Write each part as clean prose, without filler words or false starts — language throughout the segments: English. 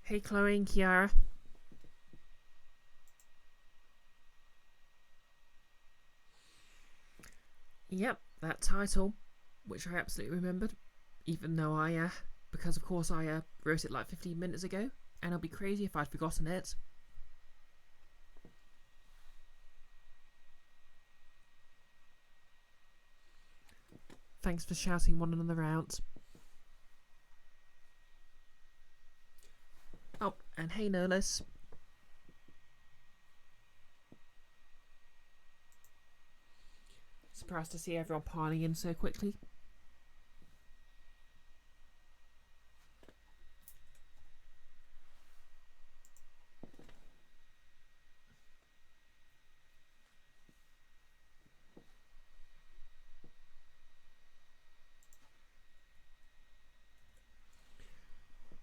Hey Chloe and Kiara. Yep, that title, which I absolutely remembered, even though because of course I wrote it like 15 minutes ago, and I'd be crazy if I'd forgotten it. Thanks for shouting one another out. Oh, and hey Nerlus. Surprised to see everyone piling in so quickly.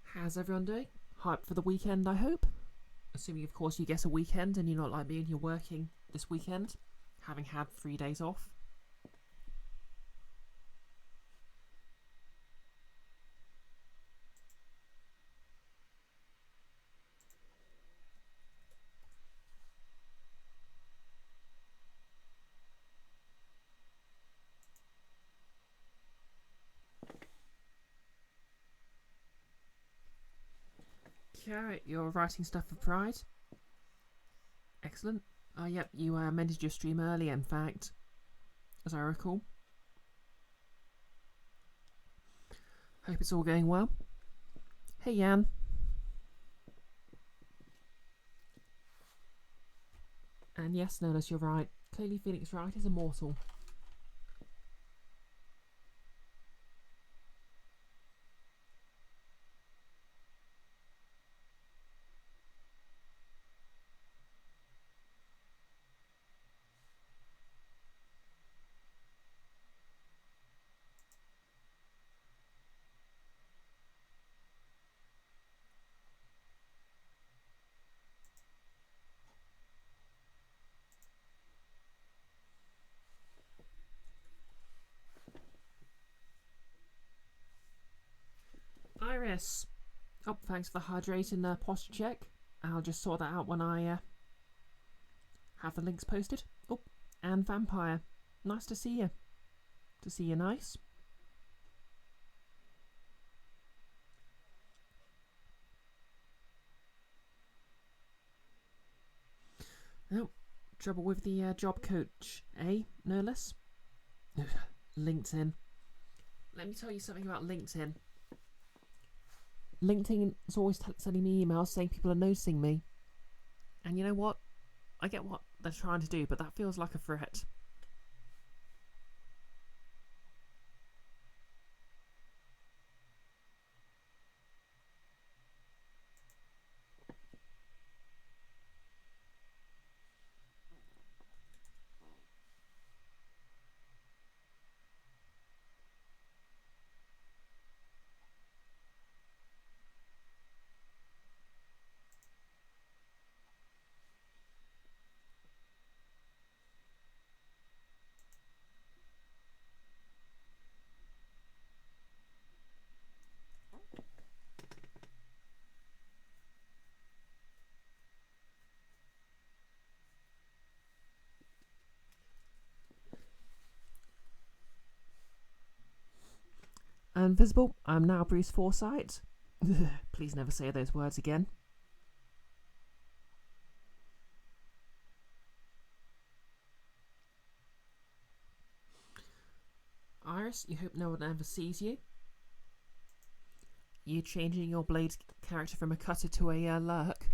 How's everyone doing? Hyped for the weekend, I hope? Assuming, of course, you get a weekend and you're not like me and you're working this weekend, having had 3 days off. Kiara, you're writing stuff for Pride? Excellent. Oh, yep, you amended your stream early, in fact, as I recall. Hope it's all going well. Hey, Jan. And yes, Nolus, you're right. Clearly Phoenix Wright is immortal. Iris. Oh, thanks for the hydrating posture check. I'll just sort that out when I have the links posted. Oh, and Vampire. Nice to see you. To see you nice. Oh, trouble with the job coach, eh, Nerlus? LinkedIn. Let me tell you something about LinkedIn. LinkedIn is always sending me emails saying people are noticing me. And you know what? I get what they're trying to do, but that feels like a threat. Invisible, I'm now Bruce Forsyth. Please never say those words again. Iris, you hope no one ever sees you. You changing your Blade character from a cutter to a lurk.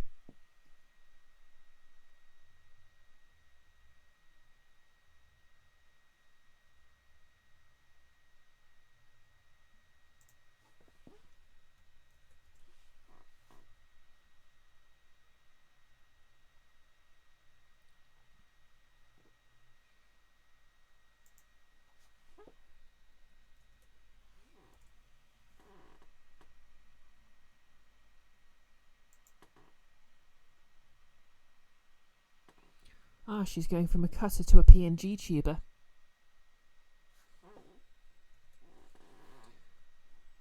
Ah, she's going from a cutter to a PNG tuber.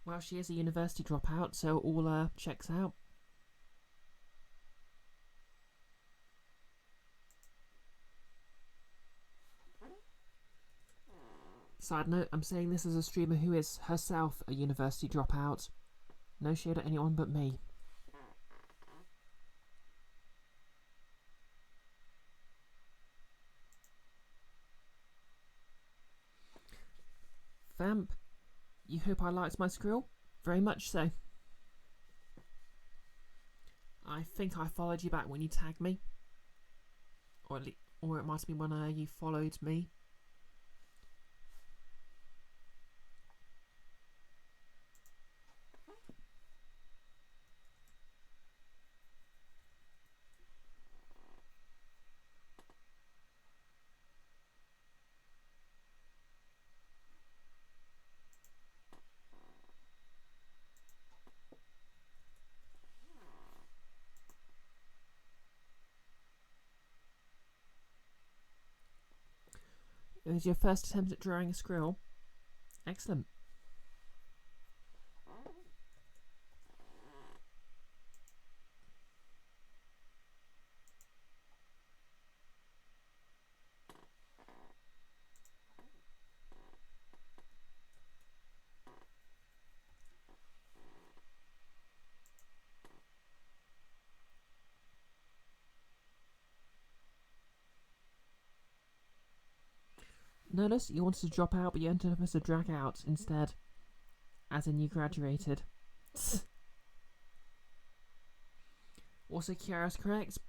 Well, she is a university dropout, so all checks out. Side note, I'm saying this as a streamer who is herself a university dropout. No shade at anyone but me. Vamp, you hope I liked my scroll? Very much so. I think I followed you back when you tagged me. Or it might have been when you followed me. It was your first attempt at drawing a squirrel. Excellent. Notice you wanted to drop out, but you ended up as a drag out instead. As in you graduated. Also, Kiara's correct.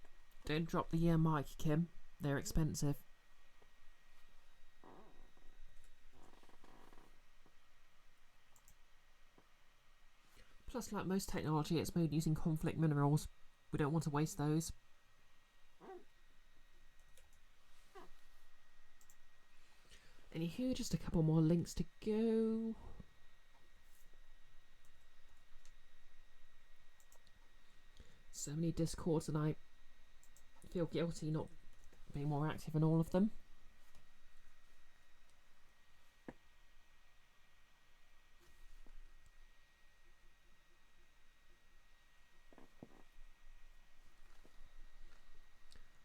Don't drop the mic, Kim. They're expensive. Plus, like most technology, it's made using conflict minerals. We don't want to waste those. Anywho, just a couple more links to go. So many Discords, and I feel guilty not being more active in all of them.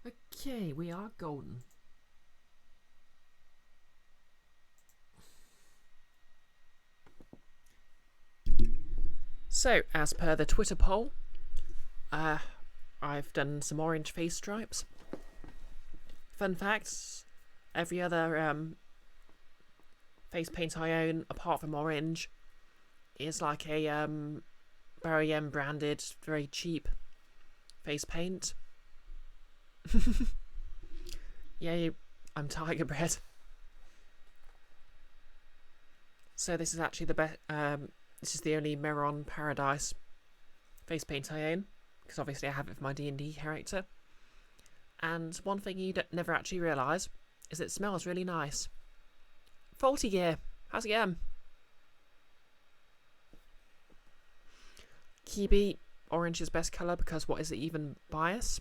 Okay, we are golden. So, as per the Twitter poll, I've done some orange face stripes. Fun facts, every other face paint I own, apart from orange, is like a BarryM branded, very cheap face paint. Yeah, I'm tiger bred. So this is actually the best. This is the only Meron Paradise face paint I own, because obviously I have it for my D&D character. And one thing you never actually realise is it smells really nice. Faulty Gear, how's it going? Kibi, orange is best colour because what is it even bias?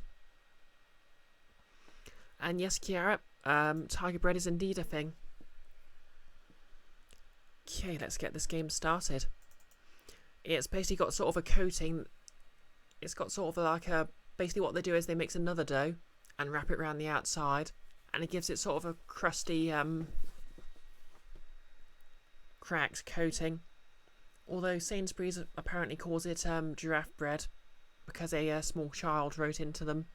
And yes, Kiara, tiger bread is indeed a thing. Okay, let's get this game started. It's basically got sort of a coating. It's got sort of like a... Basically what they do is they mix another dough and wrap it around the outside. And it gives it sort of a crusty, cracked coating. Although Sainsbury's apparently calls it giraffe bread. Because a small child wrote into them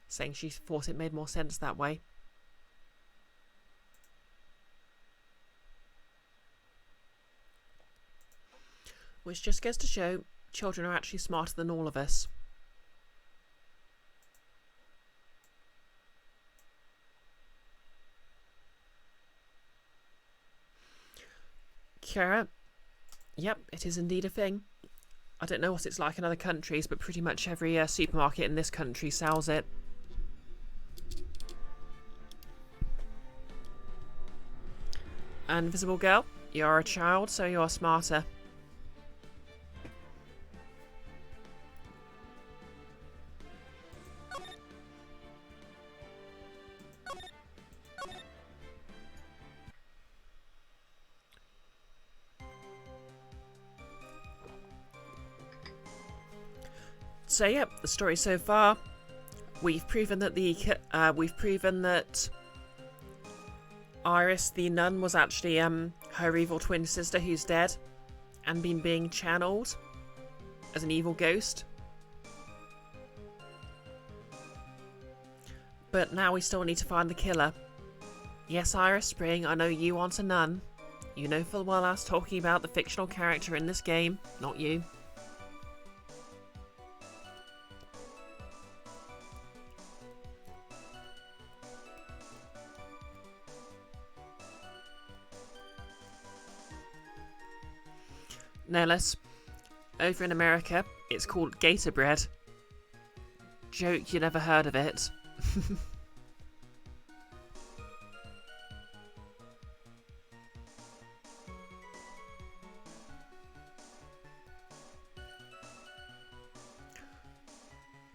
saying she thought it made more sense that way. Which just goes to show children are actually smarter than all of us. Kiara, yep, it is indeed a thing. I don't know what it's like in other countries, but pretty much every supermarket in this country sells it. Invisible girl, you're a child, so you're smarter. So yep, the story so far, we've proven that Iris, the nun, was actually her evil twin sister who's dead and been being channeled as an evil ghost. But now we still need to find the killer. Yes, Iris Spring, I know you want a nun. You know full well I was talking about the fictional character in this game, not you. No less. Over in America, it's called gator bread. Joke you never heard of it.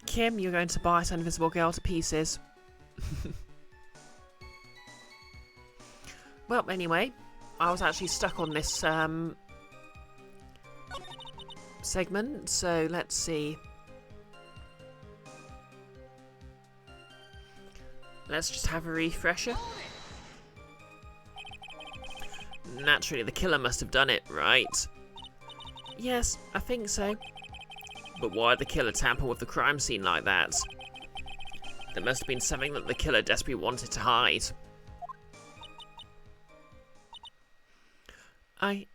Kim, you're going to bite an invisible girl to pieces. Well, anyway, I was actually stuck on this segment, so let's see. Let's just have a refresher. Naturally, the killer must have done it, right? Yes, I think so. But why'd the killer tamper with the crime scene like that? There must have been something that the killer desperately wanted to hide. The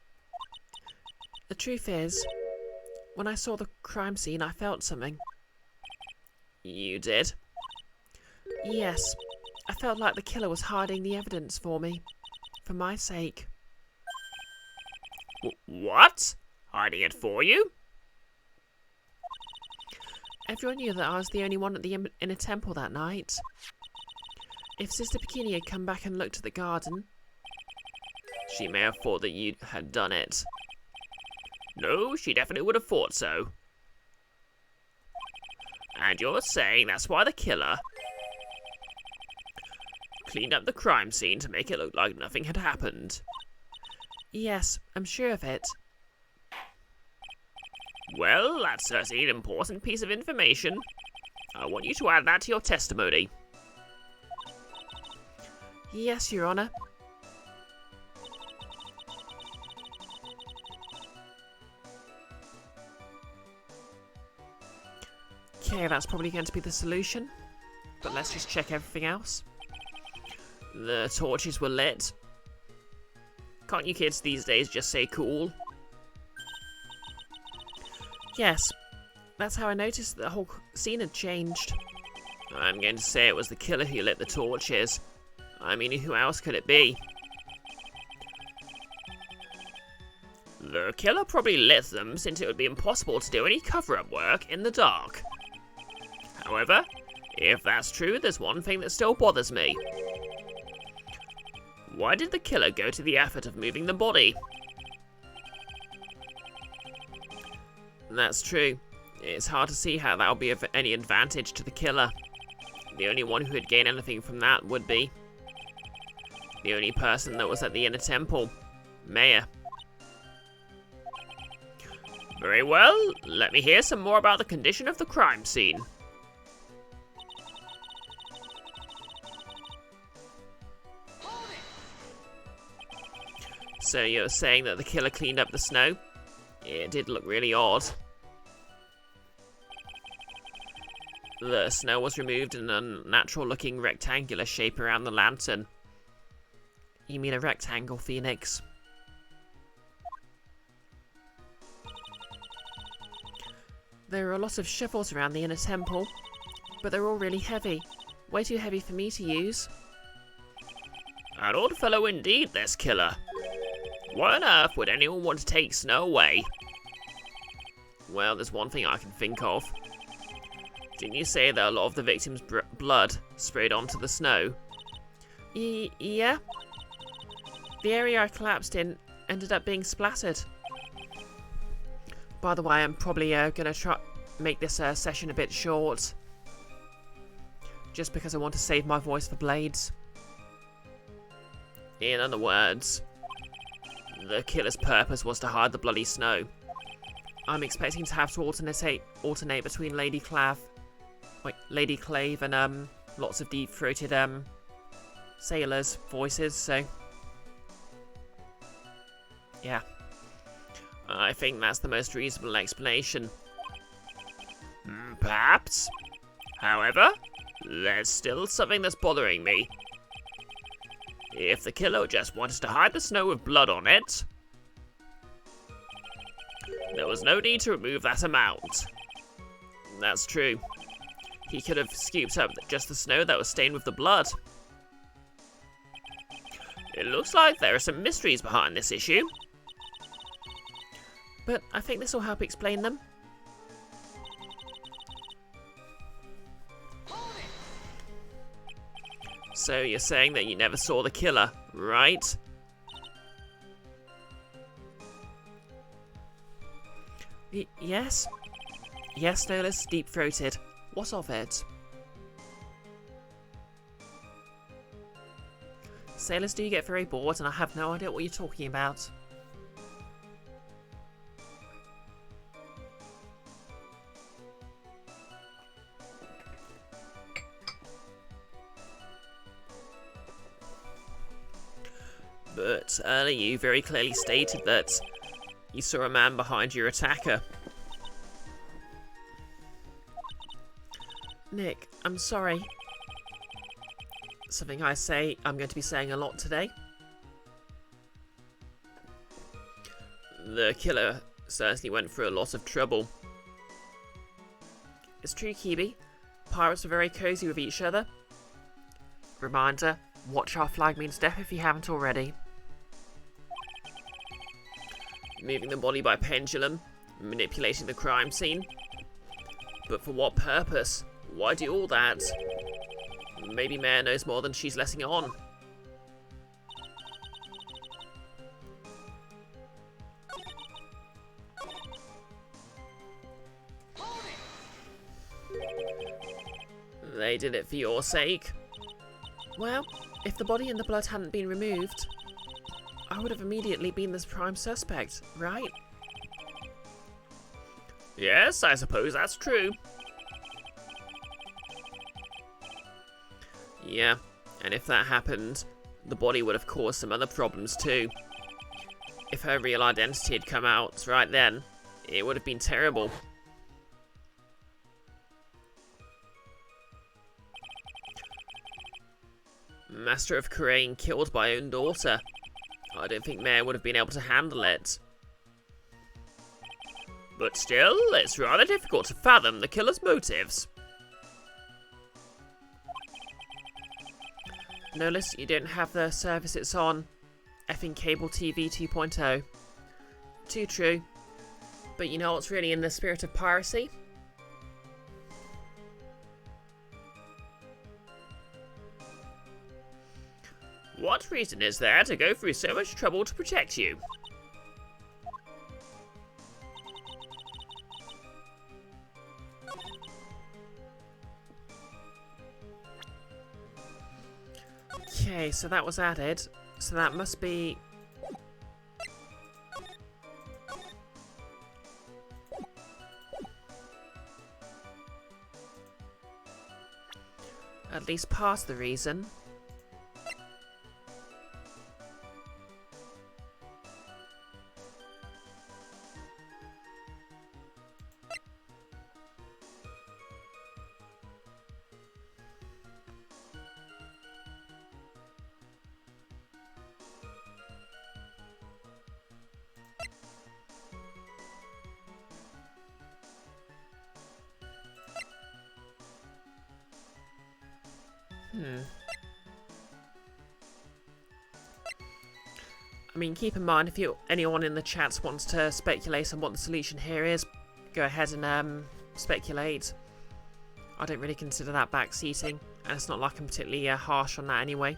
truth is, when I saw the crime scene, I felt something. You did? Yes. I felt like the killer was hiding the evidence for me. For my sake. What? Hiding it for you? Everyone knew that I was the only one at the inner temple that night. If Sister Bikini had come back and looked at the garden, she may have thought that you had done it. No, she definitely would have thought so. And you're saying that's why the killer cleaned up the crime scene to make it look like nothing had happened? Yes, I'm sure of it. Well, that's certainly an important piece of information. I want you to add that to your testimony. Yes, Your Honor. Okay, that's probably going to be the solution. But let's just check everything else. The torches were lit. Can't you kids these days just say cool? Yes, that's how I noticed that the whole scene had changed. I'm going to say it was the killer who lit the torches. I mean, who else could it be? The killer probably lit them since it would be impossible to do any cover-up work in the dark. However, if that's true, there's one thing that still bothers me. Why did the killer go to the effort of moving the body? That's true. It's hard to see how that would be of any advantage to the killer. The only one who would gain anything from that would be the only person that was at the inner temple, Maya. Very well, let me hear some more about the condition of the crime scene. So you're saying that the killer cleaned up the snow? It did look really odd. The snow was removed in a natural-looking rectangular shape around the lantern. You mean a rectangle, Phoenix? There are a lot of shovels around the inner temple, but they're all really heavy. Way too heavy for me to use. An odd fellow indeed, this killer. Why on earth would anyone want to take snow away? Well, there's one thing I can think of. Didn't you say that a lot of the victims' blood sprayed onto the snow? Yeah. The area I collapsed in ended up being splattered. By the way, I'm probably going to try make this session a bit short. Just because I want to save my voice for Blades. In other words, the killer's purpose was to hide the bloody snow. I'm expecting to have to alternate between Lady Clave and lots of deep-throated sailors' voices, so... yeah. I think that's the most reasonable explanation. Perhaps. However, there's still something that's bothering me. If the killer just wanted to hide the snow with blood on it, there was no need to remove that amount. That's true. He could have scooped up just the snow that was stained with the blood. It looks like there are some mysteries behind this issue. But I think this will help explain them. So you're saying that you never saw the killer, right? Yes? Yes, Nolus, deep-throated. What of it? Sailors do get very bored and I have no idea what you're talking about. But earlier you very clearly stated that you saw a man behind your attacker. Nick, I'm sorry. Something I say I'm going to be saying a lot today. The killer certainly went through a lot of trouble. It's true, Kibi. Pirates are very cozy with each other. Reminder, watch our flag means death if you haven't already. Moving the body by pendulum, manipulating the crime scene. But for what purpose? Why do all that? Maybe Mare knows more than she's letting on. They did it for your sake. Well, if the body and the blood hadn't been removed, I would have immediately been the prime suspect, right? Yes, I suppose that's true. Yeah, and if that happened, the body would have caused some other problems too. If her real identity had come out right then, it would have been terrible. Master of Kurain killed by own daughter. I don't think Mare would have been able to handle it. But still, it's rather difficult to fathom the killer's motives. Nolus, you don't have the service it's on. Effing cable TV 2.0. Too true. But you know what's really in the spirit of piracy? What reason is there to go through so much trouble to protect you? Okay, so that was added. So that must be... at least past the reason. I mean, keep in mind, if anyone in the chat wants to speculate on what the solution here is, go ahead and speculate. I don't really consider that backseating, and it's not like I'm particularly harsh on that anyway.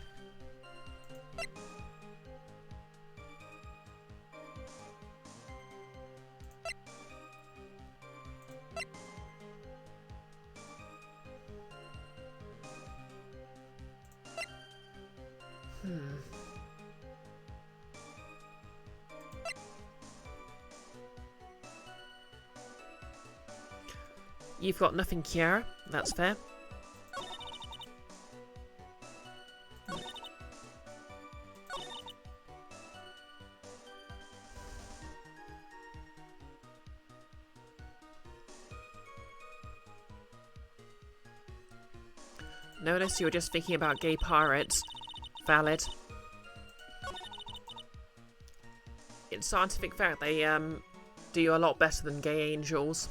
You've got nothing, Kiara. That's fair. Notice you were just thinking about gay pirates. Valid. In scientific fact, they do a lot better than gay angels.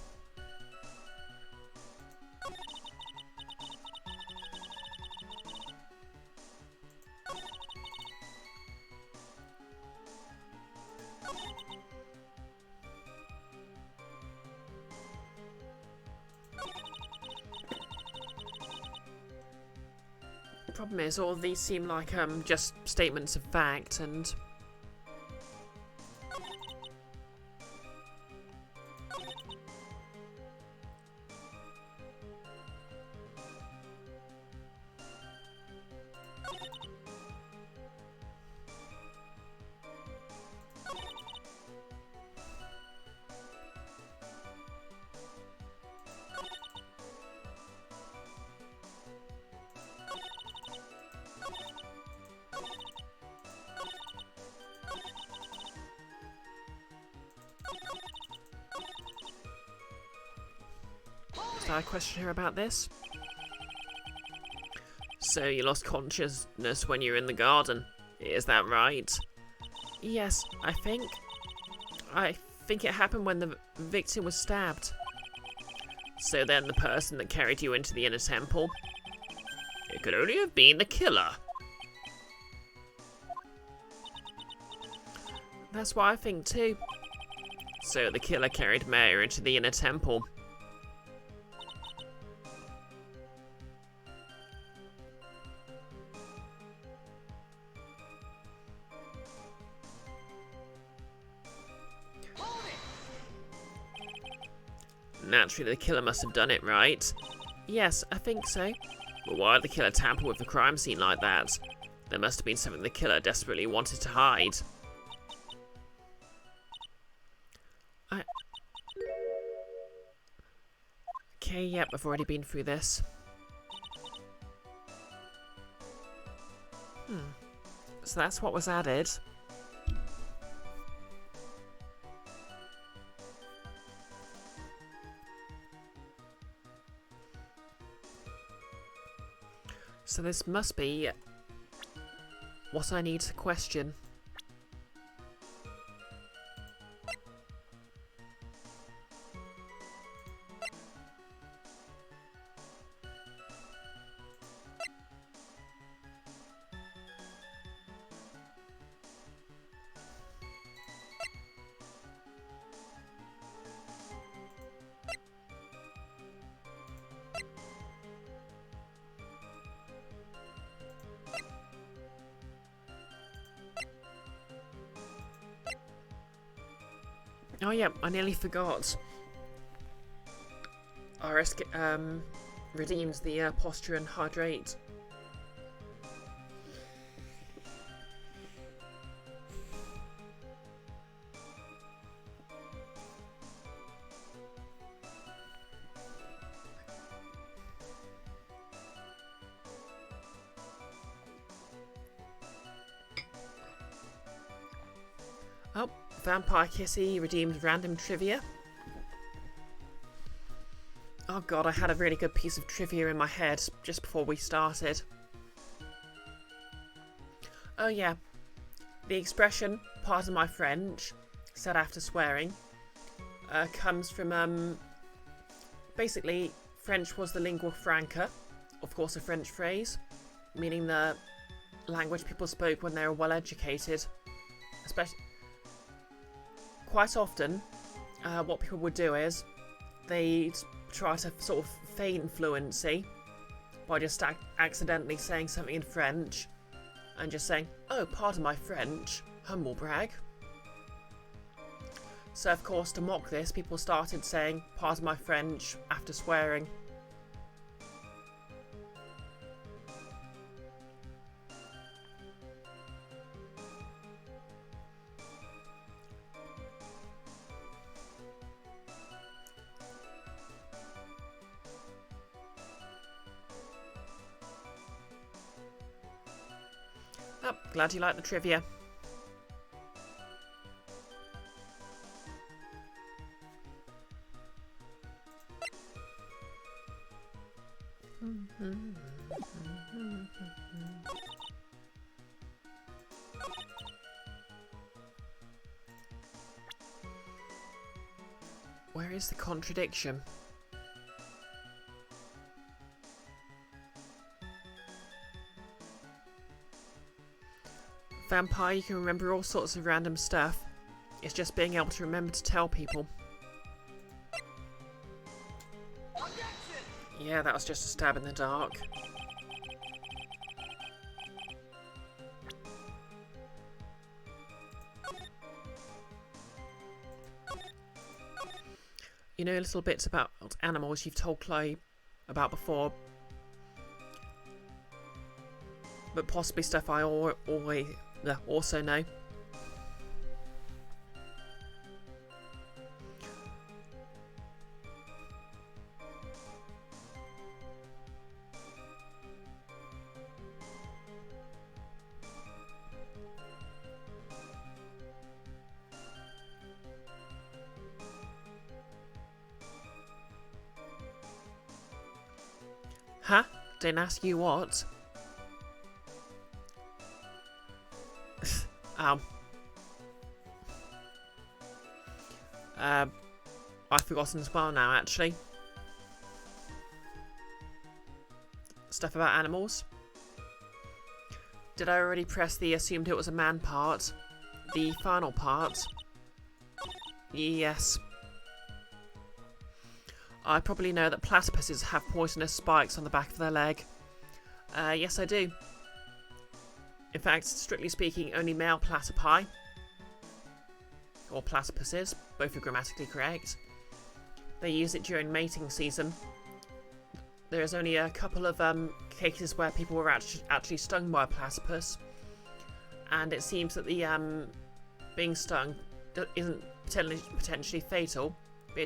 Problem is, all of these seem like just statements of fact, and is there a question here about this? So you lost consciousness when you were in the garden, is that right? Yes, I think it happened when the victim was stabbed. So then the person that carried you into the inner temple, it could only have been the killer. That's what I think too. So the killer carried Maya into the inner temple. Naturally, the killer must have done it, right? Yes, I think so. But why did the killer tamper with the crime scene like that? There must have been something the killer desperately wanted to hide. Okay, yep, I've already been through this. So that's what was added. So this must be what I need to question. Oh yeah, I nearly forgot. RS redeems the posture and hydrate. Oh, Vampire Kissy redeemed random trivia. Oh god, I had a really good piece of trivia in my head just before we started. Oh yeah, the expression, pardon my French, said after swearing, comes from, basically, French was the lingua franca, of course a French phrase, meaning the language people spoke when they were well educated. Especially, quite often, what people would do is, they'd try to sort of feign fluency by just accidentally saying something in French and just saying, oh, pardon my French, humble brag. So of course, to mock this, people started saying, pardon my French, after swearing. Oh, glad you like the trivia. Where is the contradiction? Vampire, you can remember all sorts of random stuff. It's just being able to remember to tell people. Yeah, that was just a stab in the dark. You know little bits about animals you've told Chloe about before, but possibly stuff I always also know. Huh? Didn't ask you what? I've forgotten as well now, actually. Stuff about animals. Did I already press the assumed it was a man part? The final part? Yes. I probably know that platypuses have poisonous spikes on the back of their leg. Yes, I do. In fact, strictly speaking, only male platypi, or platypuses, both are grammatically correct. They use it during mating season. There's only a couple of cases where people were actually stung by a platypus, and it seems that the being stung isn't potentially fatal, but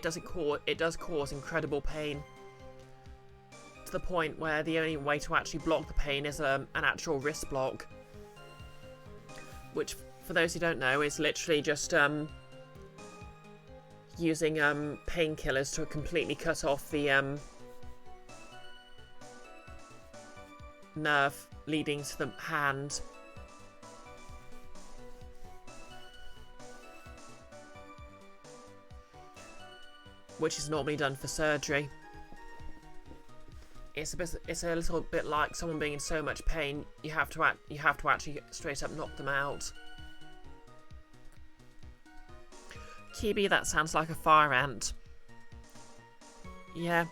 it does cause incredible pain, to the point where the only way to actually block the pain is an actual wrist block, which, for those who don't know, is literally just using painkillers to completely cut off the nerve leading to the hand. Which is normally done for surgery. It's a little bit like someone being in so much pain, you have to actually straight up knock them out. Kibi, that sounds like a fire ant. Yeah.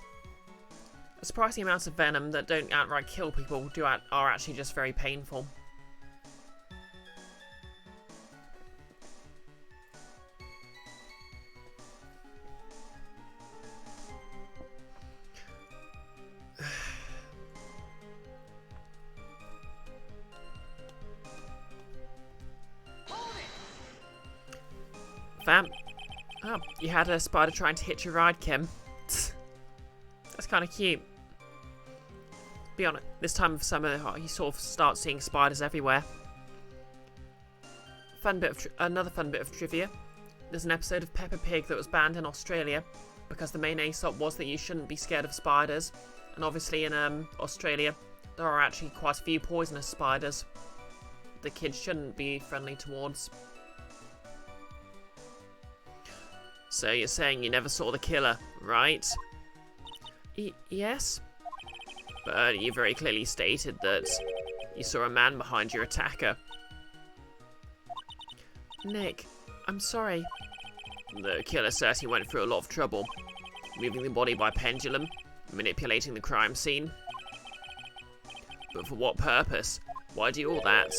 A surprising amount of venom that don't outright kill people are actually just very painful. Vamp. Oh, you had a spider trying to hitch your ride, Kim. That's kind of cute. Be honest, this time of summer, you sort of start seeing spiders everywhere. Another fun bit of trivia. There's an episode of Peppa Pig that was banned in Australia because the main ASOP was that you shouldn't be scared of spiders, and obviously in Australia there are actually quite a few poisonous spiders the kids shouldn't be friendly towards. So you're saying you never saw the killer, right? Yes? But you very clearly stated that you saw a man behind your attacker. Nick, I'm sorry. The killer certainly went through a lot of trouble, moving the body by pendulum, manipulating the crime scene. But for what purpose? Why do all that?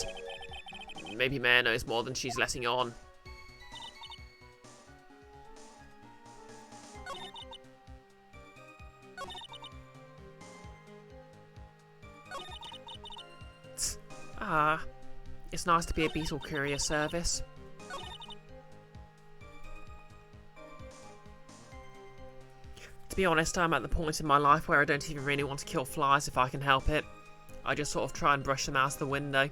Maybe Mare knows more than she's letting on. Ah, it's nice to be a beetle courier service. To be honest, I'm at the point in my life where I don't even really want to kill flies if I can help it. I just sort of try and brush them out of the window.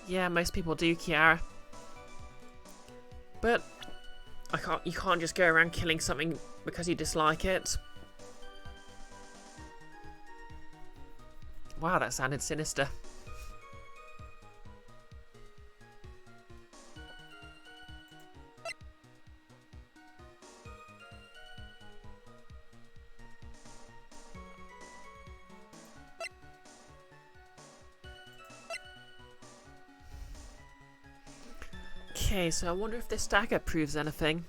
Yeah, most people do, Kiara. But you can't just go around killing something because you dislike it. Wow, that sounded sinister. Okay, so I wonder if this dagger proves anything.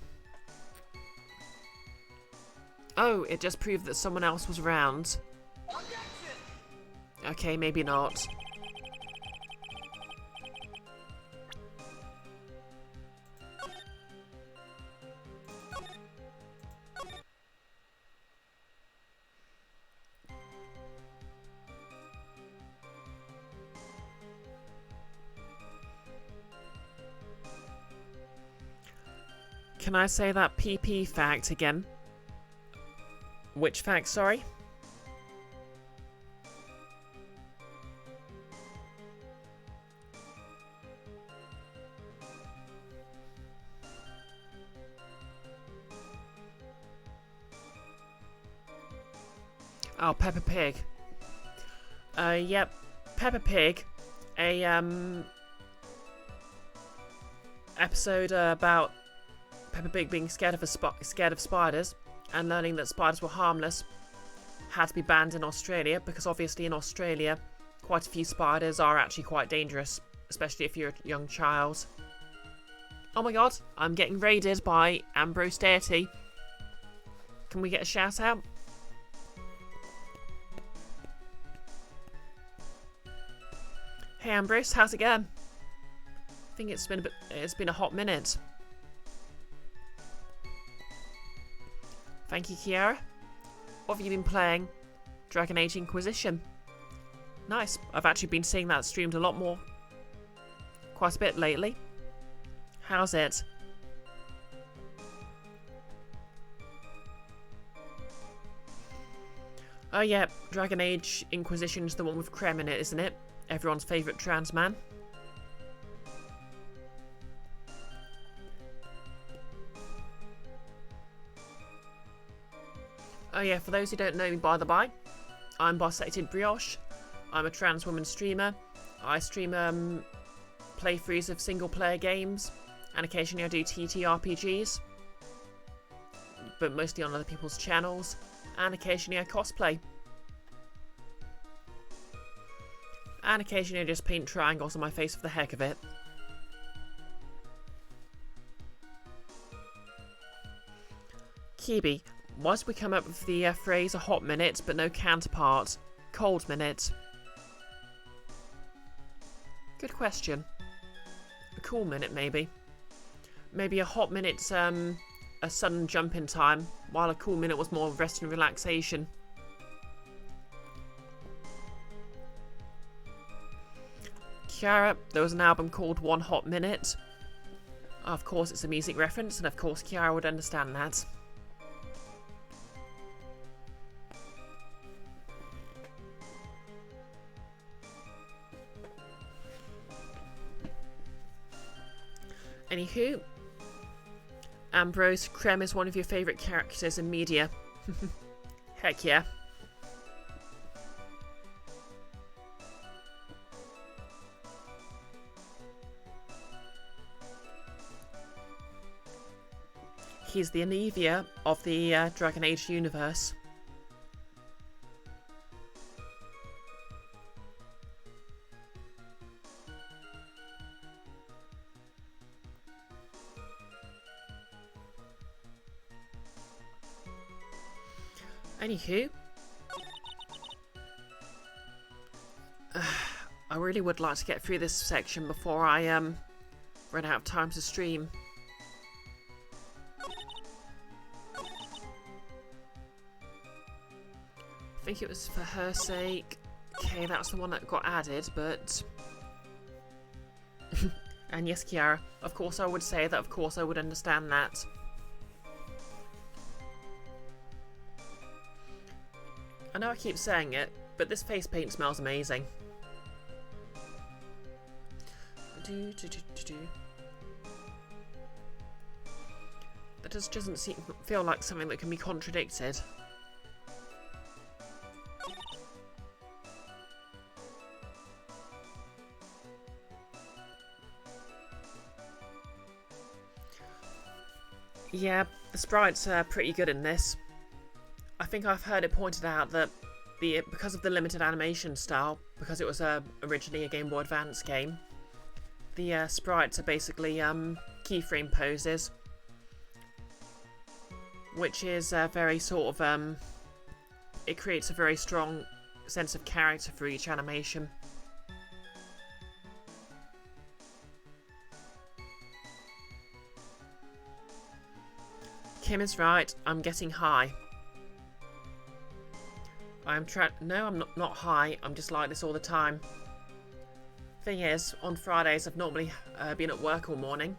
Oh, it just proved that someone else was around. Okay, maybe not. Can I say that PP fact again? Which fact, sorry? Oh, Peppa Pig. Yep. Peppa Pig. A, episode about Peppa Pig being scared of spiders and learning that spiders were harmless had to be banned in Australia because obviously in Australia quite a few spiders are actually quite dangerous, especially if you're a young child. Oh my god, I'm getting raided by Ambrose Deity. Can we get a shout out? Hey Ambrose, how's it going? I think it's been a hot minute. Thank you, Kiara. What have you been playing? Dragon Age Inquisition. Nice. I've actually been seeing that streamed a lot more. Quite a bit lately. How's it? Oh yeah, Dragon Age Inquisition's the one with Krem in it, isn't it? Everyone's favourite trans man. Oh yeah, for those who don't know me by the by, I'm BisectedBrioche. I'm a trans woman streamer. I stream playthroughs of single player games, and occasionally I do TTRPGs, but mostly on other people's channels, and occasionally I cosplay. And occasionally I just paint triangles on my face for the heck of it. Kibi, why did we come up with the phrase a hot minute but no counterpart? Cold minute. Good question. A cool minute maybe. Maybe a hot minute's a sudden jump in time, while a cool minute was more rest and relaxation. Kiara, there was an album called One Hot Minute. Of course it's a music reference, and of course Kiara would understand that. Anywho, Ambrose, Krem is one of your favourite characters in media. Heck yeah. He's the Anivia of the Dragon Age universe. Anywho, I really would like to get through this section before I run out of time to stream. I think it was for her sake. Okay, that's the one that got added, but... And yes, Kiara, of course I would say that, of course I would understand that. I know I keep saying it, but this face paint smells amazing. That just doesn't feel like something that can be contradicted. Yeah, the sprites are pretty good in this. I think I've heard it pointed out that because of the limited animation style, because it was originally a Game Boy Advance game, the sprites are basically keyframe poses, which is very sort of it creates a very strong sense of character for each animation. Kim is right, I'm getting high. No, I'm not high, I'm just like this all the time. Thing is, on Fridays I've normally been at work all morning,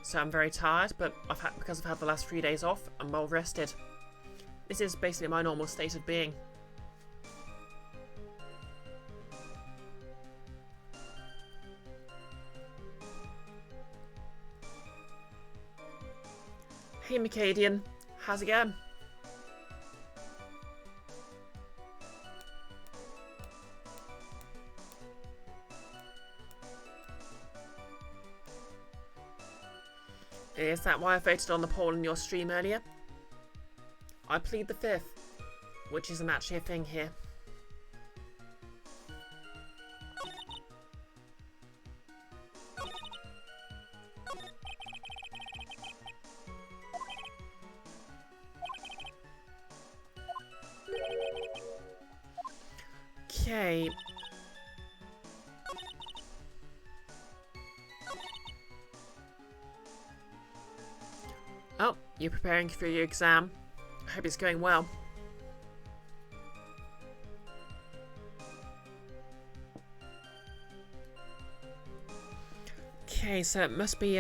so I'm very tired, but because I've had the last 3 days off, I'm well rested. This is basically my normal state of being. Hey Macadian, how's it going? Is that why I voted on the poll in your stream earlier? I plead the fifth, which isn't actually a thing here. Okay. Oh, you're preparing for your exam. I hope it's going well. Okay, so it must be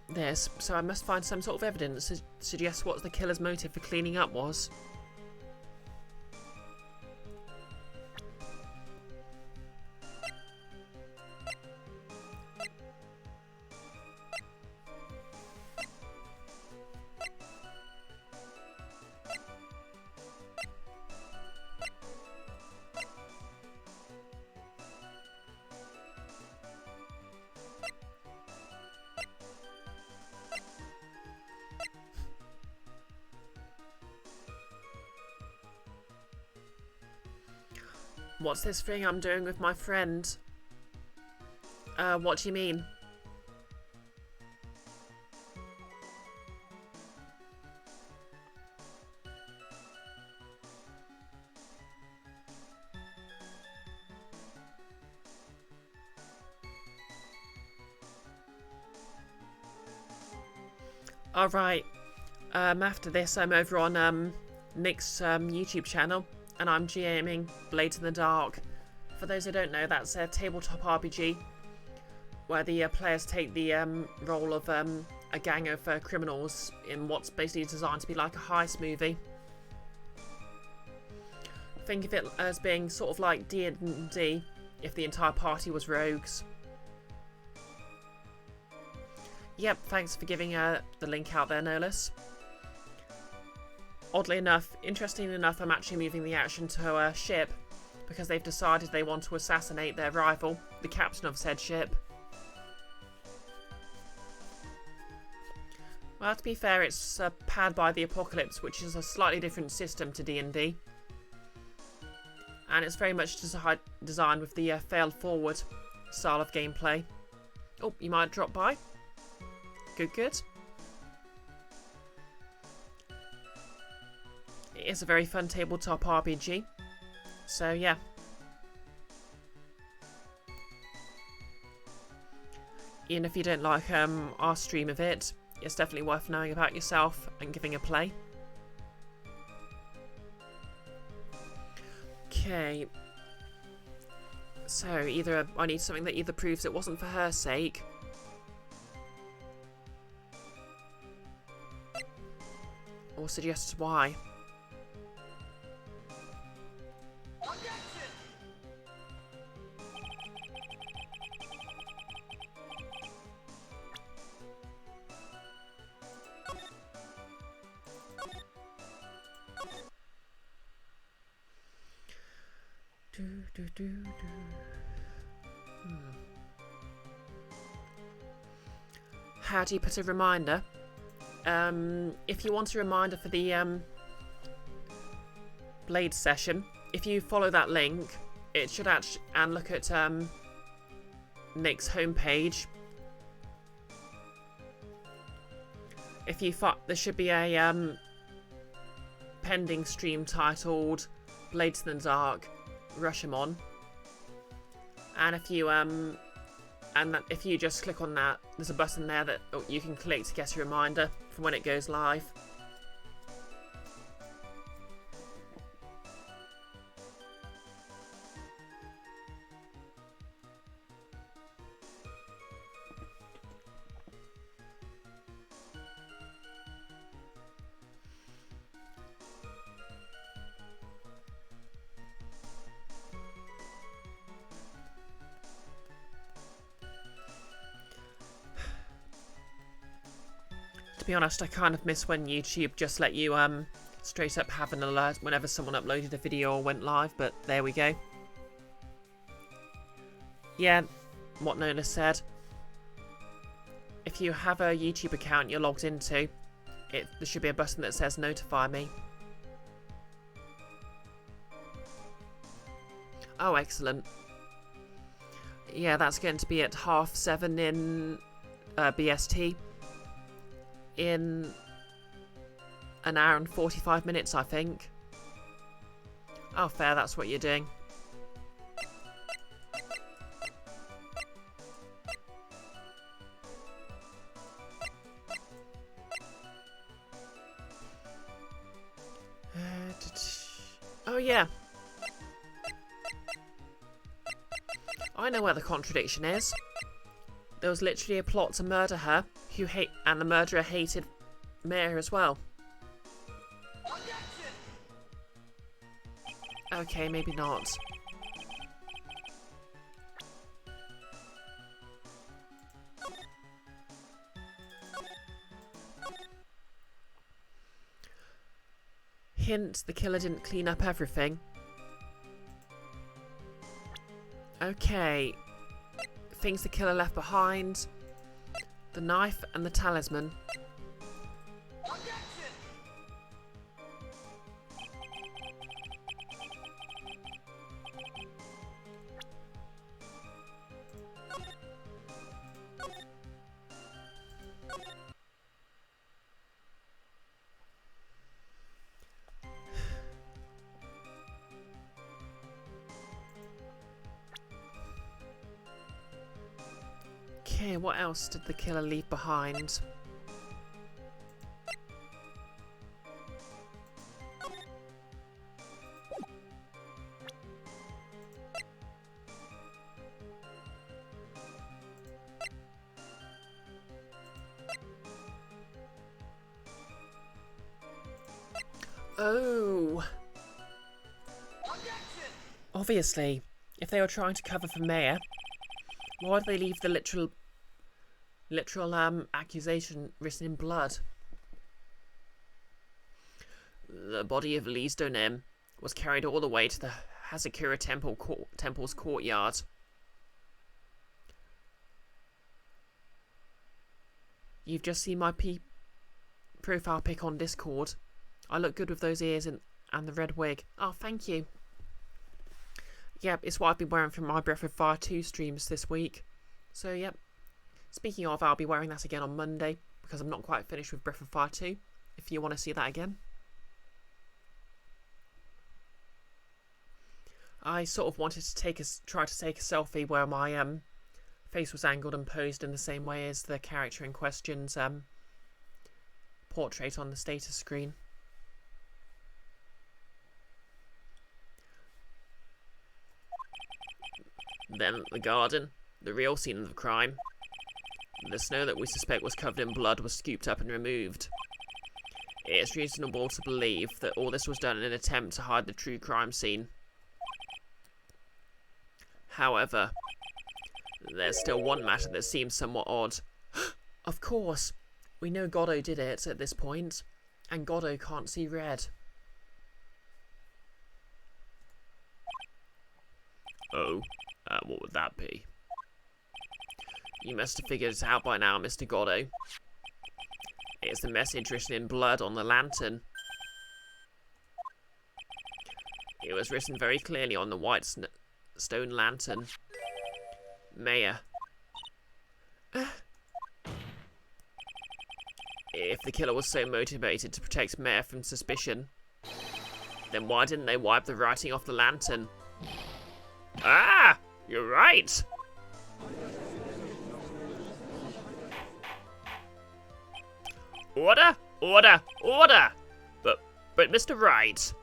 this. So I must find some sort of evidence to suggest what the killer's motive for cleaning up was. What's this thing I'm doing with my friend? What do you mean? Alright. After this, I'm over on Nick's YouTube channel, and I'm GMing Blades in the Dark. For those who don't know, that's a tabletop RPG where the players take the role of a gang of criminals in what's basically designed to be like a heist movie. Think of it as being sort of like D&D if the entire party was rogues. Yep, thanks for giving the link out there, Nolis. Oddly enough, interestingly enough, I'm actually moving the action to a ship because they've decided they want to assassinate their rival, the captain of said ship. Well, to be fair, it's powered by the Apocalypse, which is a slightly different system to D&D. And it's very much designed with the fail-forward style of gameplay. Oh, you might drop by. Good, good. It is a very fun tabletop RPG. So, yeah. Even if you don't like our stream of it, it's definitely worth knowing about yourself and giving a play. Okay. So, either I need something that either proves it wasn't for her sake, or suggests why. How do you put a reminder? If you want a reminder for the Blade session, if you follow that link, it should actually, and look at Nick's homepage. If you there should be a pending stream titled Blades in the Dark, Rashomon, and if you if you just click on that, there's a button there that you can click to get a reminder for when it goes live. To be honest, I kind of miss when YouTube just let you straight up have an alert whenever someone uploaded a video or went live, but there we go. Yeah, what Nona said. If you have a YouTube account you're logged into, there should be a button that says notify me. Oh, excellent. Yeah, that's going to be at 7:30 in BST. In an hour and 45 minutes, I think. Oh, fair, that's what you're doing. Oh, yeah. I know where the contradiction is. There was literally a plot to murder her, and the murderer hated Maya as well. Okay, maybe not. Hint, the killer didn't clean up everything. Okay. Things the killer left behind. The knife and the talisman. Okay, what else did the killer leave behind? Oh! Obviously, if they were trying to cover for Maya, why did they leave the literal accusation written in blood? The body of Lee Stonem was carried all the way to the Hazakura temple's courtyard. You've just seen my profile pic on Discord. I look good with those ears and the red wig. Oh, thank you. Yep, it's what I've been wearing from my Breath of Fire 2 streams this week. So, yep. Speaking of, I'll be wearing that again on Monday, because I'm not quite finished with Breath of Fire 2, if you want to see that again. I sort of wanted to try to take a selfie where my face was angled and posed in the same way as the character in question's portrait on the status screen. Then the garden, the real scene of the crime. The snow that we suspect was covered in blood was scooped up and removed. It's reasonable to believe that all this was done in an attempt to hide the true crime scene. However, there's still one matter that seems somewhat odd. Of course, we know Godot did it at this point, and Godot can't see red. Oh, what would that be? You must have figured it out by now, Mr. Godot. It's the message written in blood on the lantern. It was written very clearly on the white stone lantern. Mayor. If the killer was so motivated to protect Mayor from suspicion, then why didn't they wipe the writing off the lantern? Ah! You're right! Order! Order! Order! But Mr. Wright,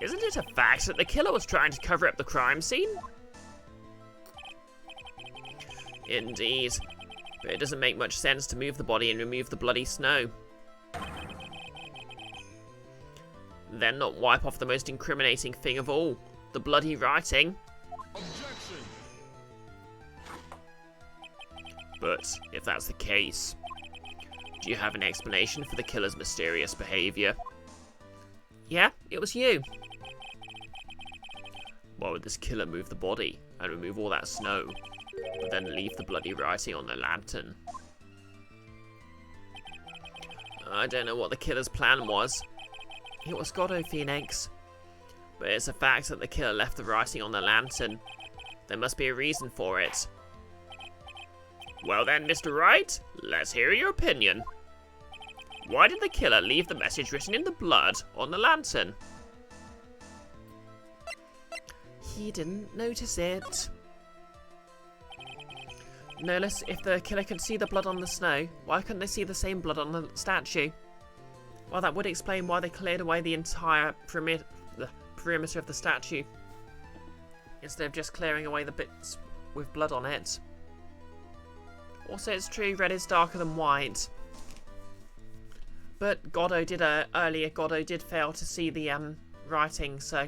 isn't it a fact that the killer was trying to cover up the crime scene? Indeed. But it doesn't make much sense to move the body and remove the bloody snow. Then not wipe off the most incriminating thing of all, the bloody writing. Objection. But if that's the case, do you have an explanation for the killer's mysterious behaviour? Yeah, it was you. Why would this killer move the body and remove all that snow, but then leave the bloody writing on the lantern? I don't know what the killer's plan was. It was Godot, Phoenix. But it's a fact that the killer left the writing on the lantern. There must be a reason for it. Well then, Mr. Wright, let's hear your opinion. Why did the killer leave the message written in the blood on the lantern? He didn't notice it. Nolus, if the killer could see the blood on the snow, why couldn't they see the same blood on the statue? Well, that would explain why they cleared away the entire perimeter of the statue, instead of just clearing away the bits with blood on it. Also, it's true, red is darker than white. But Godot did earlier. Godot did fail to see the writing, so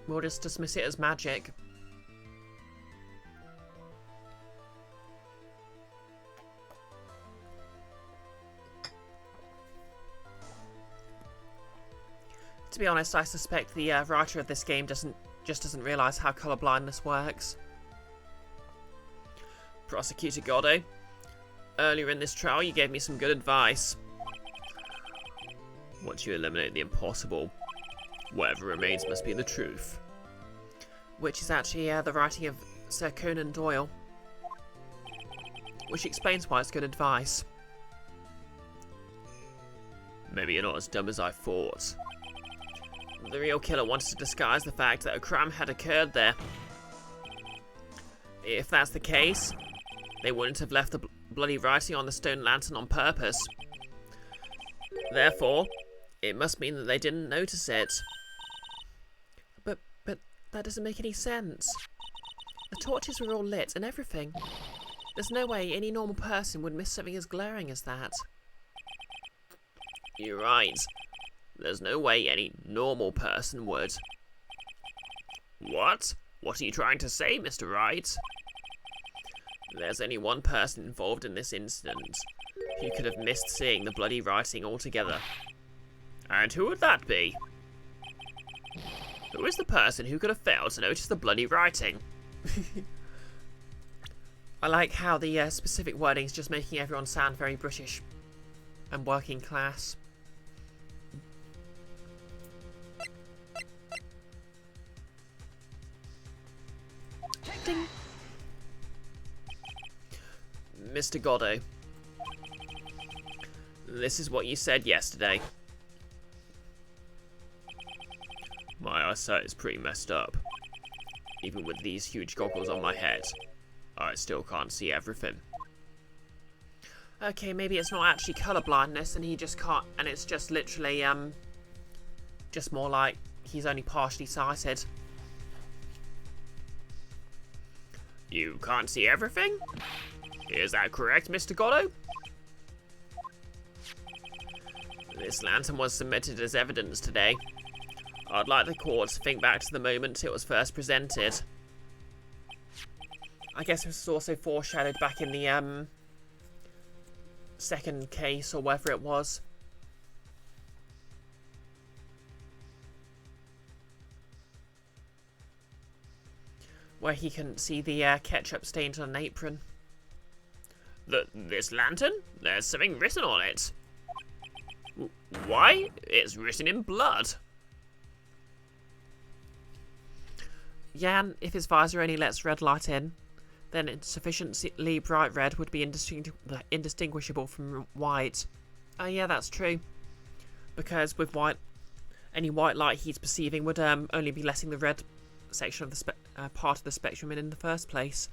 we'll just dismiss it as magic. To be honest, I suspect the writer of this game doesn't realise how colourblindness works. Prosecutor Godot, earlier in this trial you gave me some good advice. Once you eliminate the impossible, whatever remains must be the truth. Which is actually the writing of Sir Conan Doyle. Which explains why it's good advice. Maybe you're not as dumb as I thought. The real killer wanted to disguise the fact that a crime had occurred there. If that's the case, they wouldn't have left the bloody writing on the stone lantern on purpose. Therefore, it must mean that they didn't notice it. But that doesn't make any sense. The torches were all lit and everything. There's no way any normal person would miss something as glaring as that. You're right. There's no way any normal person would. What? What are you trying to say, Mr. Wright? There's only one person involved in this incident who could have missed seeing the bloody writing altogether. And who would that be? Who is the person who could have failed to notice the bloody writing? I like how the specific wording is just making everyone sound very British and working class. Ding. Mr. Godot, this is what you said yesterday. My eyesight is pretty messed up. Even with these huge goggles on my head, I still can't see everything. Okay, maybe it's not actually colour blindness and he just can't, and it's just literally, just more like he's only partially sighted. You can't see everything? Is that correct, Mr. Godot? This lantern was submitted as evidence today. I'd like the court to think back to the moment it was first presented. I guess this was also foreshadowed back in the second case or whatever it was. where he couldn't see the ketchup stains on an apron. This lantern? There's something written on it. Why? It's written in blood. Jan, if his visor only lets red light in, then sufficiently bright red would be indistinguishable from white. Yeah, that's true. Because with white, any white light he's perceiving would only be letting the red section of the part of the spectrum in the first place.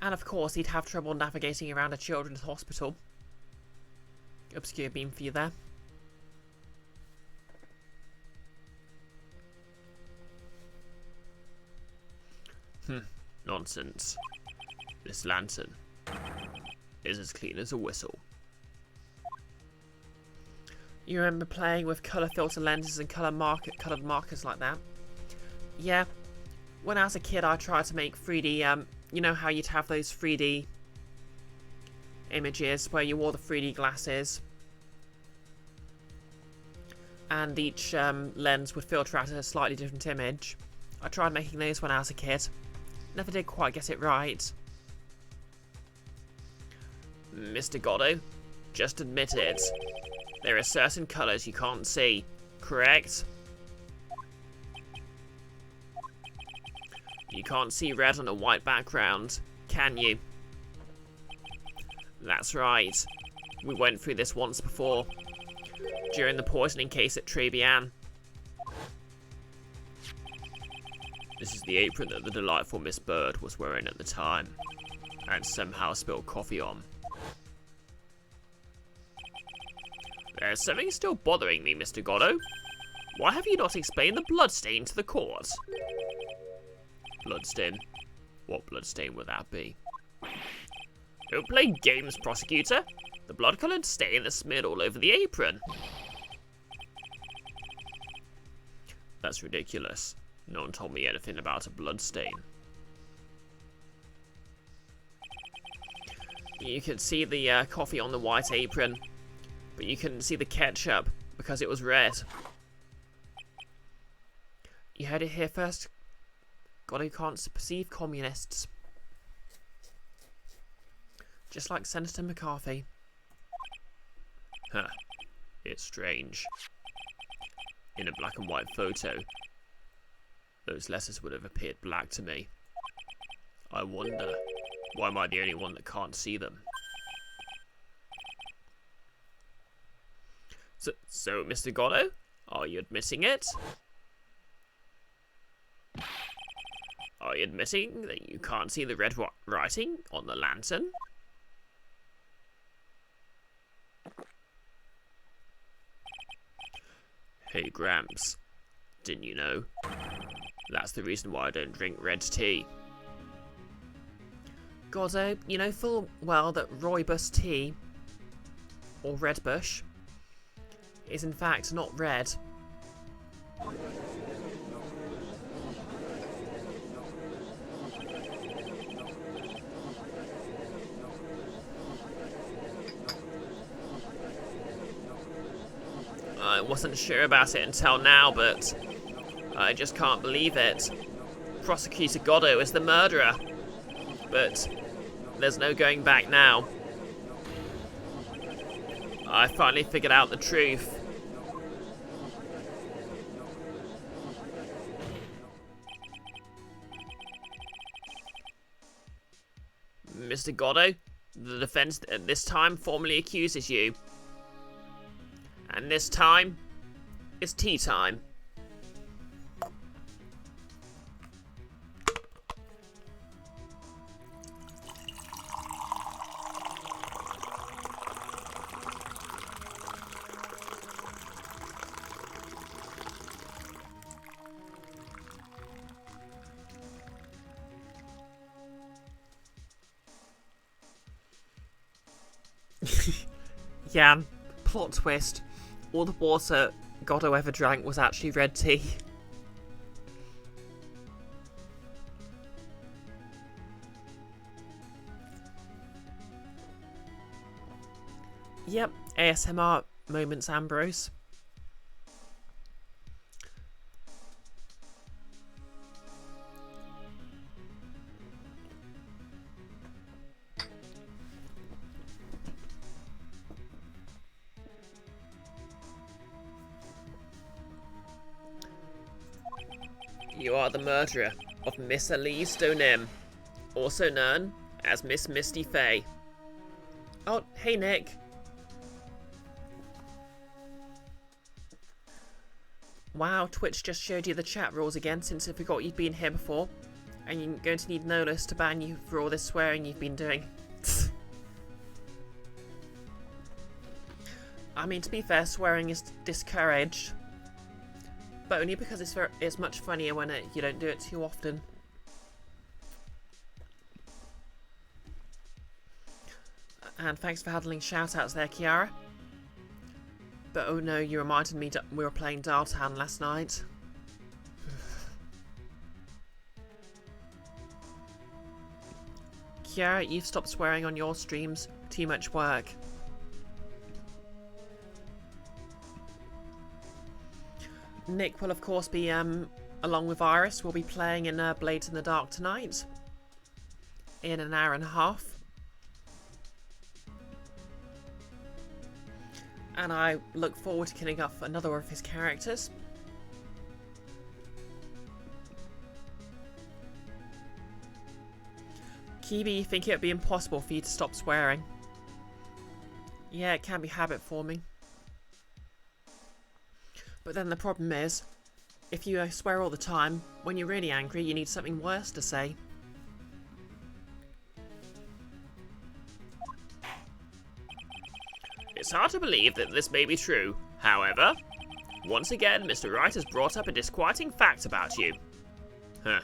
And of course, he'd have trouble navigating around a children's hospital. Obscure beam for you there. Nonsense. This lantern is as clean as a whistle. You remember playing with colour filter lenses and coloured markers like that? Yeah. When I was a kid, I tried to make 3D, you know how you'd have those 3D images where you wore the 3D glasses and each lens would filter out a slightly different image. I tried making those when I was a kid. Never did quite get it right. Mr. Godot, just admit it. There are certain colours you can't see, correct? You can't see red on a white background, can you? That's right. We went through this once before, during the poisoning case at Tribulations. This is the apron that the delightful Miss Bird was wearing at the time, and somehow spilled coffee on. There's something still bothering me, Mr. Godot. Why have you not explained the bloodstain to the court? Bloodstain? What bloodstain would that be? Don't play games, prosecutor. The blood-coloured stain that's smeared all over the apron. That's ridiculous. No one told me anything about a bloodstain. You could see the coffee on the white apron, but you couldn't see the ketchup because it was red. You heard it here first. Godot can't perceive communists. Just like Senator McCarthy. Huh. It's strange. In a black and white photo, those letters would have appeared black to me. I wonder, why am I the only one that can't see them? So, Mr. Godot, are you admitting it? Are you admitting that you can't see the red writing on the lantern? Hey, Gramps, didn't you know? That's the reason why I don't drink red tea. Godot, you know full well that rooibos tea, or red bush, is in fact not red. I wasn't sure about it until now, but I just can't believe it. Prosecutor Godot is the murderer, but there's no going back now. I finally figured out the truth. Mr. Godot, the defense at this time formally accuses you. And this time is tea time. Yeah, plot twist. All the water Godot ever drank was actually red tea. Yep, ASMR moments, Ambrose. You are the murderer of Miss Elise Donim, also known as Miss Misty Fey. Oh, hey Nick. Wow, Twitch just showed you the chat rules again since I forgot you'd been here before. And you're going to need notice to ban you for all this swearing you've been doing. I mean, to be fair, swearing is discouraged. But only because it's much funnier when you don't do it too often. And thanks for handling shoutouts there, Kiara. But oh no, you reminded me we were playing Dartown last night. Kiara, you've stopped swearing on your streams. Too much work. Nick will of course be, along with Iris, we'll be playing in Blades in the Dark tonight. In an hour and a half. And I look forward to killing off another of his characters. Kiwi, you think it would be impossible for you to stop swearing? Yeah, it can be habit forming. But then the problem is, if you swear all the time, when you're really angry, you need something worse to say. It's hard to believe that this may be true. However, once again, Mr. Wright has brought up a disquieting fact about you. Huh.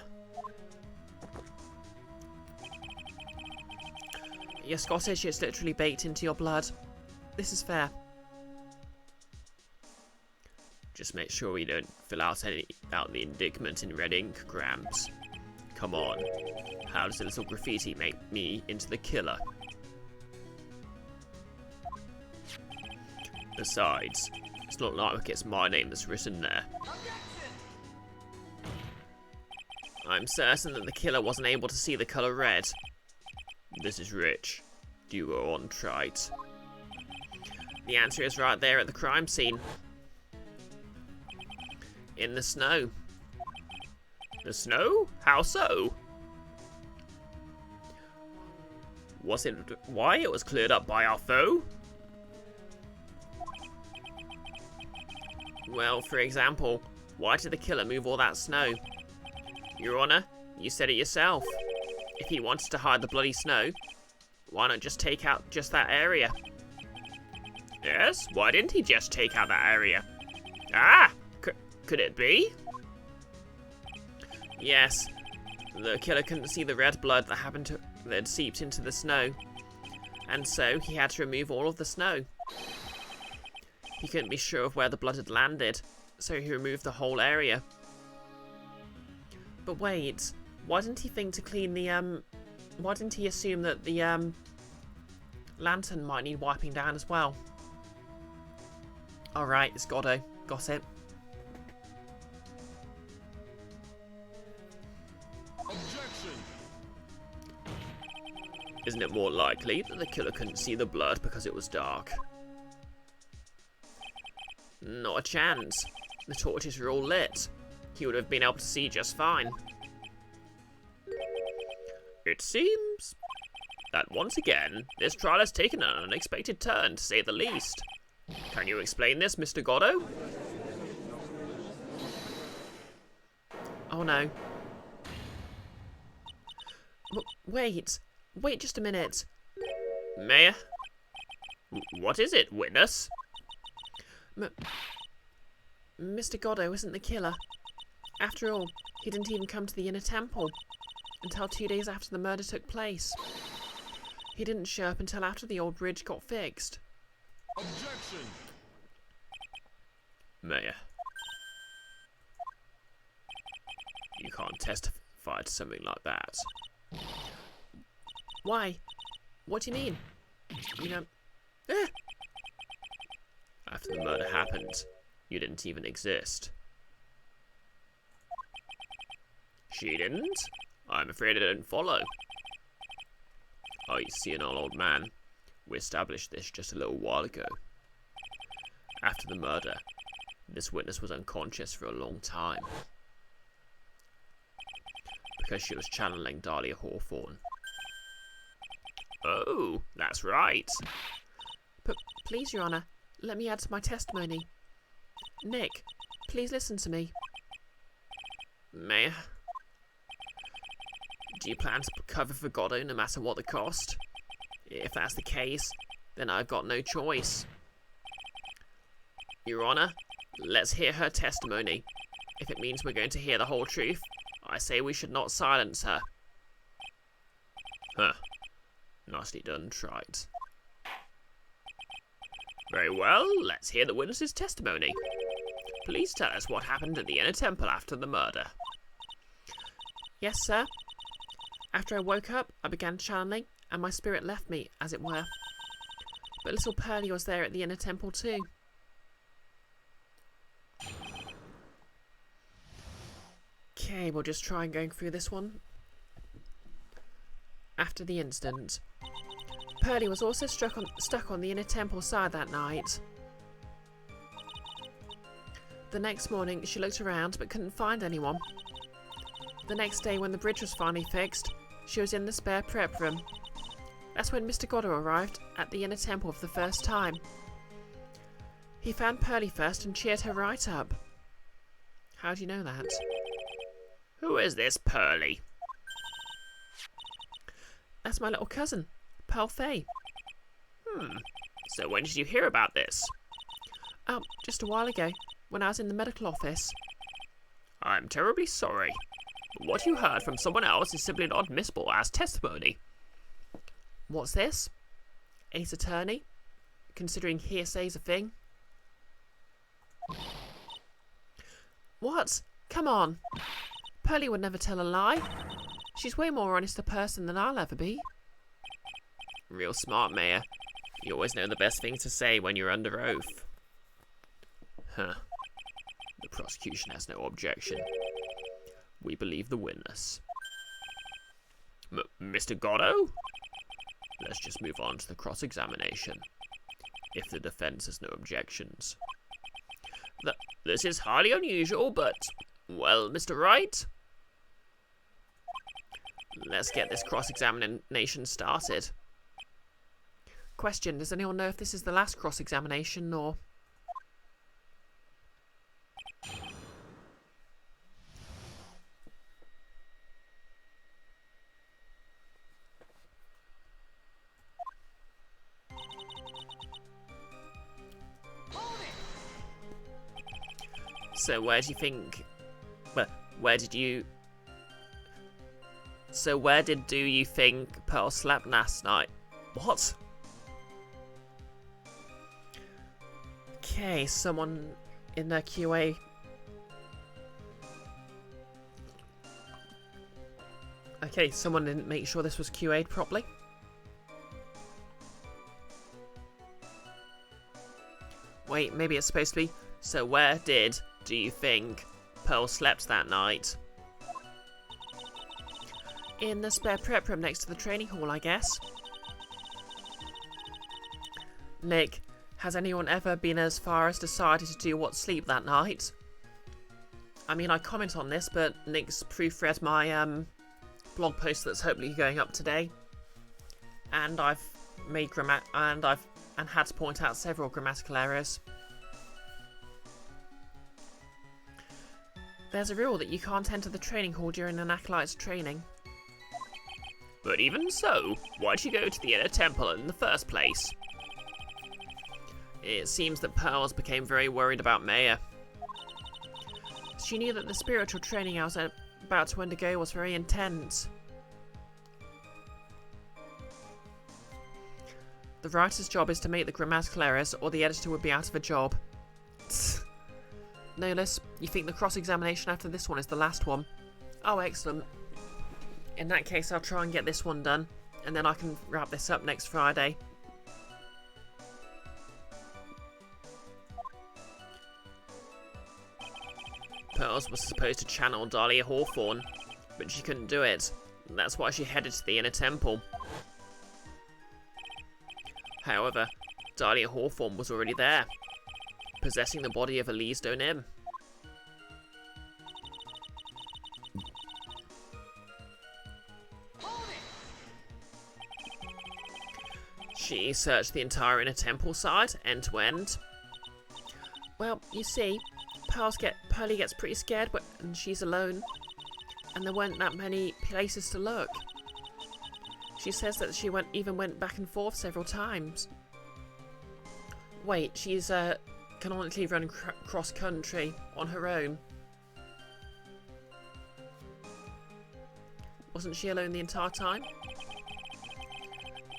You're Scottish, it's literally baked into your blood. This is fair. Just make sure we don't fill out the indictment in red ink, Gramps. Come on. How does a little graffiti make me into the killer? Besides, it's not like it's my name that's written there. I'm certain that the killer wasn't able to see the colour red. This is Rich. You were on trite. The answer is right there at the crime scene. In the snow. The snow? How so? Was it why it was cleared up by our foe? Well, for example, why did the killer move all that snow? Your Honor, you said it yourself. If he wanted to hide the bloody snow, why not just take out just that area? Yes, why didn't he just take out that area? Ah! Could it be? Yes, the killer couldn't see the red blood that had seeped into the snow, and so he had to remove all of the snow. He couldn't be sure of where the blood had landed, so he removed the whole area. But wait, why didn't he think to clean the why didn't he assume that the lantern might need wiping down as well? Alright, it's Godot. Got it. Objection! Isn't it more likely that the killer couldn't see the blood because it was dark? Not a chance. The torches were all lit. He would have been able to see just fine. It seems that once again, this trial has taken an unexpected turn, to say the least. Can you explain this, Mr. Godot? Oh no. Wait just a minute. Mayor? What is it, witness? Mr. Godot isn't the killer. After all, he didn't even come to the inner temple until 2 days after the murder took place. He didn't show up until after the old bridge got fixed. Objection! Mayor. You can't testify to something like that. Why? What do you mean? You know... After the murder happened, you didn't even exist. She didn't? I'm afraid I don't follow. Oh, you see, an old man. We established this just a little while ago. After the murder, this witness was unconscious for a long time. because she was channeling Dahlia Hawthorne. Oh, that's right. But please, Your Honour, let me add to my testimony. Nick, please listen to me. Mayor, do you plan to cover for Godot no matter what the cost? If that's the case, then I've got no choice. Your Honour, let's hear her testimony. If it means we're going to hear the whole truth, I say we should not silence her. Huh. Nicely done, Trite. Very well, let's hear the witness's testimony. Please tell us what happened at the inner temple after the murder. Yes, sir. After I woke up, I began channeling, and my spirit left me, as it were. But little Pearlie was there at the inner temple too. Okay, we'll just try going through this one. After the incident, Pearlie was also stuck on the inner temple side that night. The next morning, she looked around but couldn't find anyone. The next day, when the bridge was finally fixed, she was in the spare prep room. That's when Mr. Godot arrived at the inner temple for the first time. He found Pearlie first and cheered her right up. How do you know that? Who is this Pearlie? That's my little cousin, Pearl Fay. So when did you hear about this? Just a while ago, when I was in the medical office. I'm terribly sorry. But what you heard from someone else is simply not admissible as testimony. What's this? Ace Attorney? Considering hearsay's a thing? What? Come on. Pearlie would never tell a lie. She's way more honest a person than I'll ever be. Real smart, Mayor. You always know the best thing to say when you're under oath. Huh. The prosecution has no objection. We believe the witness. Mr. Godot? Let's just move on to the cross-examination, if the defense has no objections. This is highly unusual, but, well, Mr. Wright? Let's get this cross-examination started. Question, does anyone know if this is the last cross-examination, or... So where do you think... Well, where did you... So where do you think Pearl slept last night? What? Okay, someone in their QA. Okay, someone didn't make sure this was QA'd properly. Wait, maybe it's supposed to be... So where do you think Pearl slept that night? In the spare prep room next to the training hall, I guess. Nick, has anyone ever been as far as decided to do what sleep that night? I mean, I comment on this, but Nick's proofread my blog post that's hopefully going up today, and I've made had to point out several grammatical errors. There's a rule that you can't enter the training hall during an acolyte's training. But even so, why'd you go to the inner temple in the first place? It seems that Pearls became very worried about Maya. She knew that the spiritual training I was about to undergo was very intense. The writer's job is to make the grammatical errors, or the editor would be out of a job. Nolis, you think the cross-examination after this one is the last one? Oh, excellent. In that case, I'll try and get this one done, and then I can wrap this up next Friday. Pearls was supposed to channel Dahlia Hawthorne, but she couldn't do it. That's why she headed to the inner temple. However, Dahlia Hawthorne was already there, possessing the body of Elise Donim. She searched the entire inner temple side, end to end. Well, you see, Pearly gets pretty scared when she's alone, and there weren't that many places to look. She says that she even went back and forth several times. Wait, she's canonically run cross country on her own. Wasn't she alone the entire time?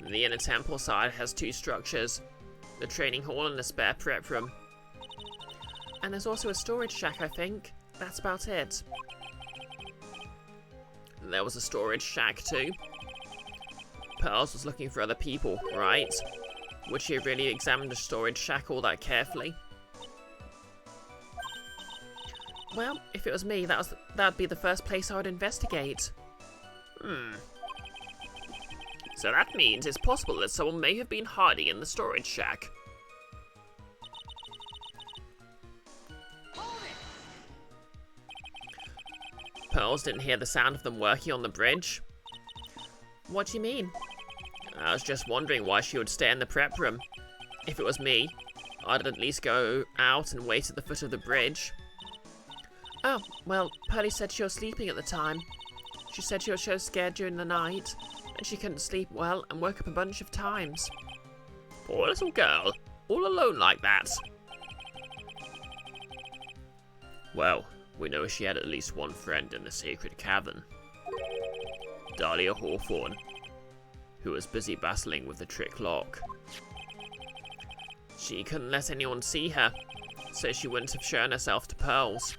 The inner temple side has 2 structures, the training hall and a spare prep room. And there's also a storage shack, I think. That's about it. There was a storage shack too. Pearls was looking for other people, right? Would she have really examined the storage shack all that carefully? Well, if it was me, that'd be the first place I would investigate. So that means it's possible that someone may have been hiding in the storage shack. Pearls didn't hear the sound of them working on the bridge. What do you mean? I was just wondering why she would stay in the prep room. If it was me, I'd at least go out and wait at the foot of the bridge. Oh, well, Pearly said she was sleeping at the time. She said she was so scared during the night, and she couldn't sleep well and woke up a bunch of times. Poor little girl, all alone like that. Well, we know she had at least one friend in the sacred cavern. Dahlia Hawthorne, who was busy battling with the trick lock. She couldn't let anyone see her, so she wouldn't have shown herself to Pearls.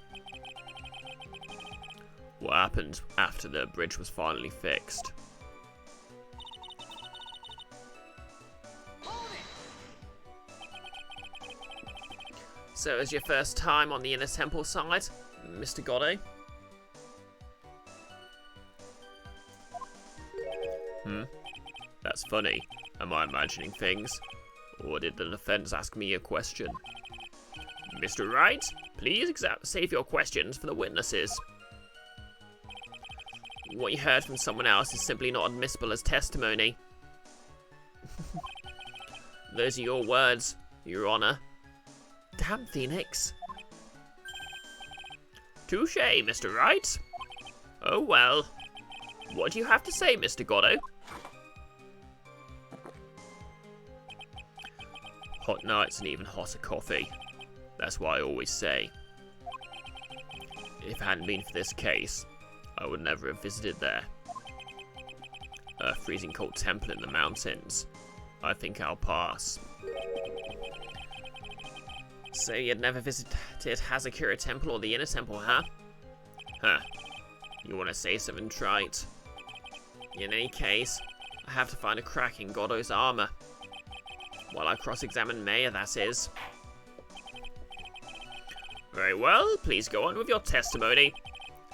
What happened after the bridge was finally fixed? So it was your first time on the inner temple side, Mr. Godot? That's funny. Am I imagining things? Or did the defense ask me a question? Mr. Wright, please save your questions for the witnesses. What you heard from someone else is simply not admissible as testimony. Those are your words, Your Honor. Damn, Phoenix. Touché, Mr. Wright. Oh well. What do you have to say, Mr. Godot? Hot nights and even hotter coffee. That's what I always say. If it hadn't been for this case, I would never have visited there. A freezing cold temple in the mountains. I think I'll pass. So you'd never visited Hazakura Temple or the Inner Temple, huh? Huh. You want to say something trite? In any case, I have to find a crack in Godot's armor. While I cross-examine Maya, that is. Very well, please go on with your testimony.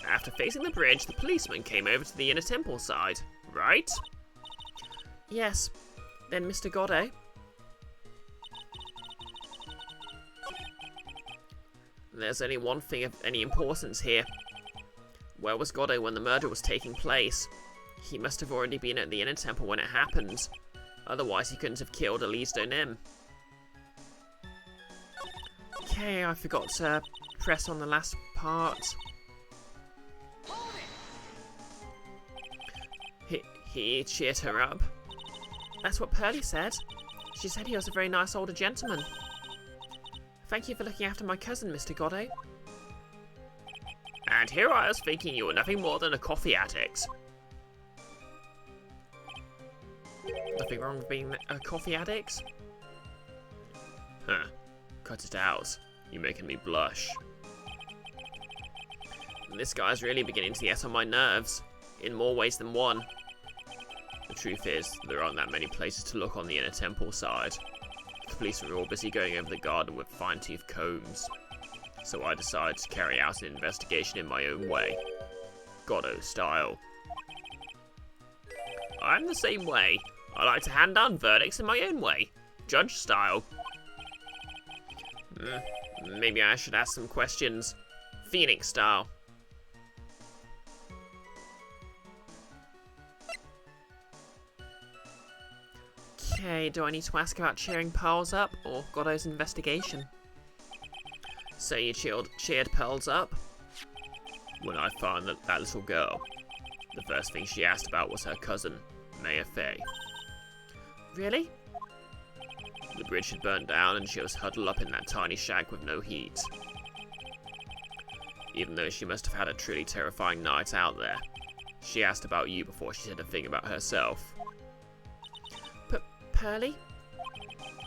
After facing the bridge, the policeman came over to the Inner Temple side, right? Yes. Then Mr. Godot. There's only one thing of any importance here. Where was Godot when the murder was taking place? He must have already been at the Inner Temple when it happened. Otherwise, he couldn't have killed Elise Donim. Okay, I forgot to press on the last part. He cheered her up. That's what Pearly said. She said he was a very nice older gentleman. Thank you for looking after my cousin, Mr. Godot. And here I was thinking you were nothing more than a coffee addict. Nothing wrong with being a coffee addict? Huh. Cut it out. You're making me blush. This guy's really beginning to get on my nerves, in more ways than one. The truth is, there aren't that many places to look on the Inner Temple side. The police were all busy going over the garden with fine-tooth combs. So I decided to carry out an investigation in my own way. Godot style. I'm the same way. I like to hand down verdicts in my own way. Judge style. Maybe I should ask some questions. Phoenix style. Okay, do I need to ask about cheering Pearls up or Godot's investigation? So you cheered Pearls up? When I found that little girl, the first thing she asked about was her cousin, Maya Fey. Really? The bridge had burnt down and she was huddled up in that tiny shack with no heat. Even though she must have had a truly terrifying night out there, she asked about you before she said a thing about herself. Pearly?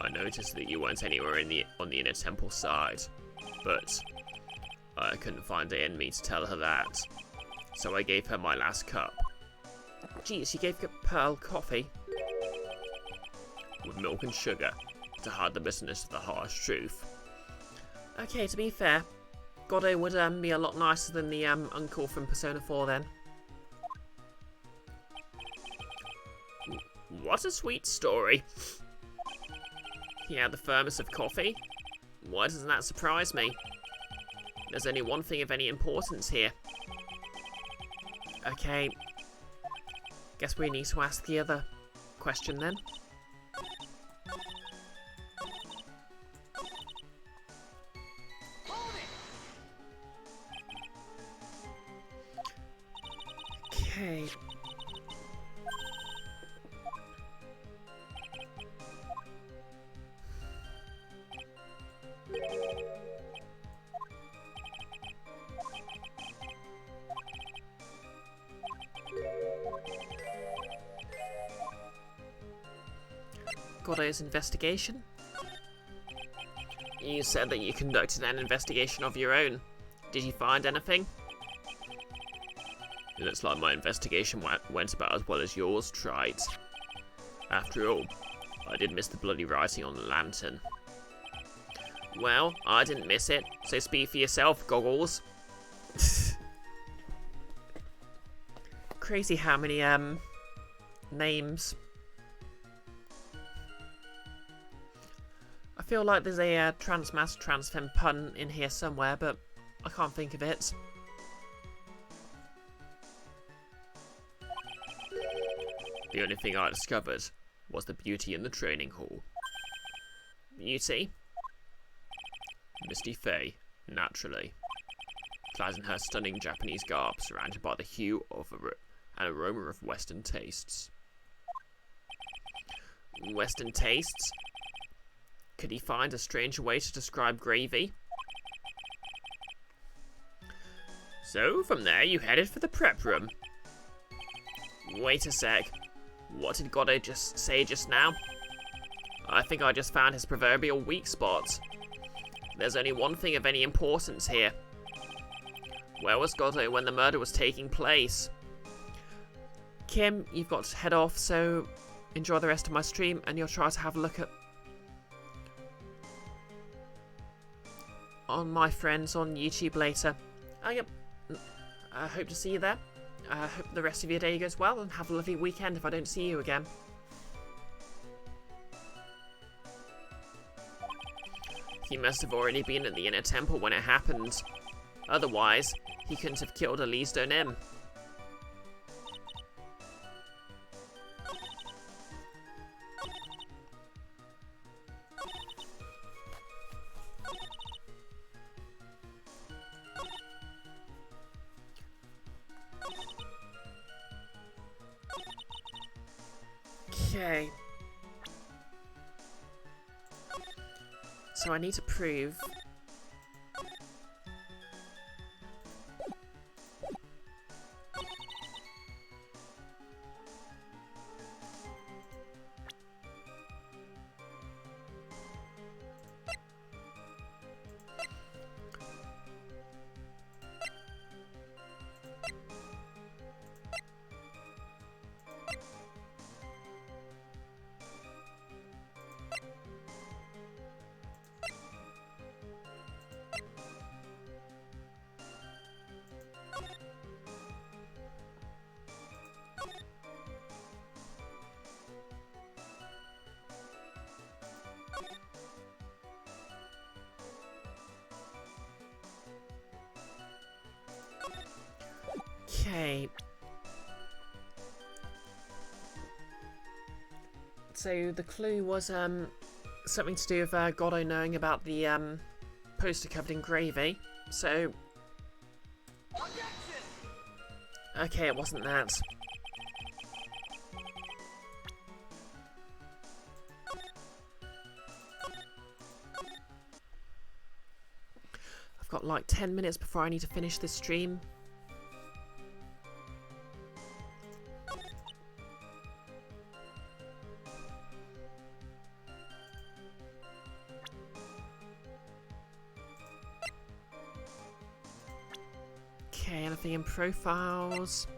I noticed that you weren't anywhere on the inner temple side, but I couldn't find it in me to tell her that, so I gave her my last cup. Geez, you gave Pearl coffee? With milk and sugar, to hide the bitterness of the harsh truth. Okay, to be fair, Godot would be a lot nicer than the uncle from Persona 4 then. What a sweet story. He had the thermos of coffee? Why doesn't that surprise me? There's only one thing of any importance here. Okay. Guess we need to ask the other question then. Okay. Godot's investigation? You said that you conducted an investigation of your own. Did you find anything? It looks like my investigation went about as well as yours tried. After all, I did miss the bloody writing on the lantern. Well, I didn't miss it, so speak for yourself, Goggles. Crazy how many, names. I feel like there's a transmass transfem pun in here somewhere, but I can't think of it. The only thing I discovered was the beauty in the training hall. Beauty? Misty Fey, naturally. Clad in her stunning Japanese garb, surrounded by the hue of an aroma of Western tastes. Western tastes? Could he find a stranger way to describe gravy? So, from there you headed for the prep room. Wait a sec. What did Godot just say just now? I think I just found his proverbial weak spot. There's only one thing of any importance here. Where was Godot when the murder was taking place? Kim, you've got to head off, so enjoy the rest of my stream, and you'll try to have a look at on my friends on YouTube later. Yep. I hope to see you there. I hope the rest of your day goes well, and have a lovely weekend if I don't see you again. He must have already been at the inner temple when it happened. Otherwise, he couldn't have killed Elise Donem. Okay. So I need to prove okay. so the clue was something to do with Godot knowing about the poster covered in gravy. So okay, it wasn't that. I've got like 10 minutes before I need to finish this stream. Okay, anything in profiles?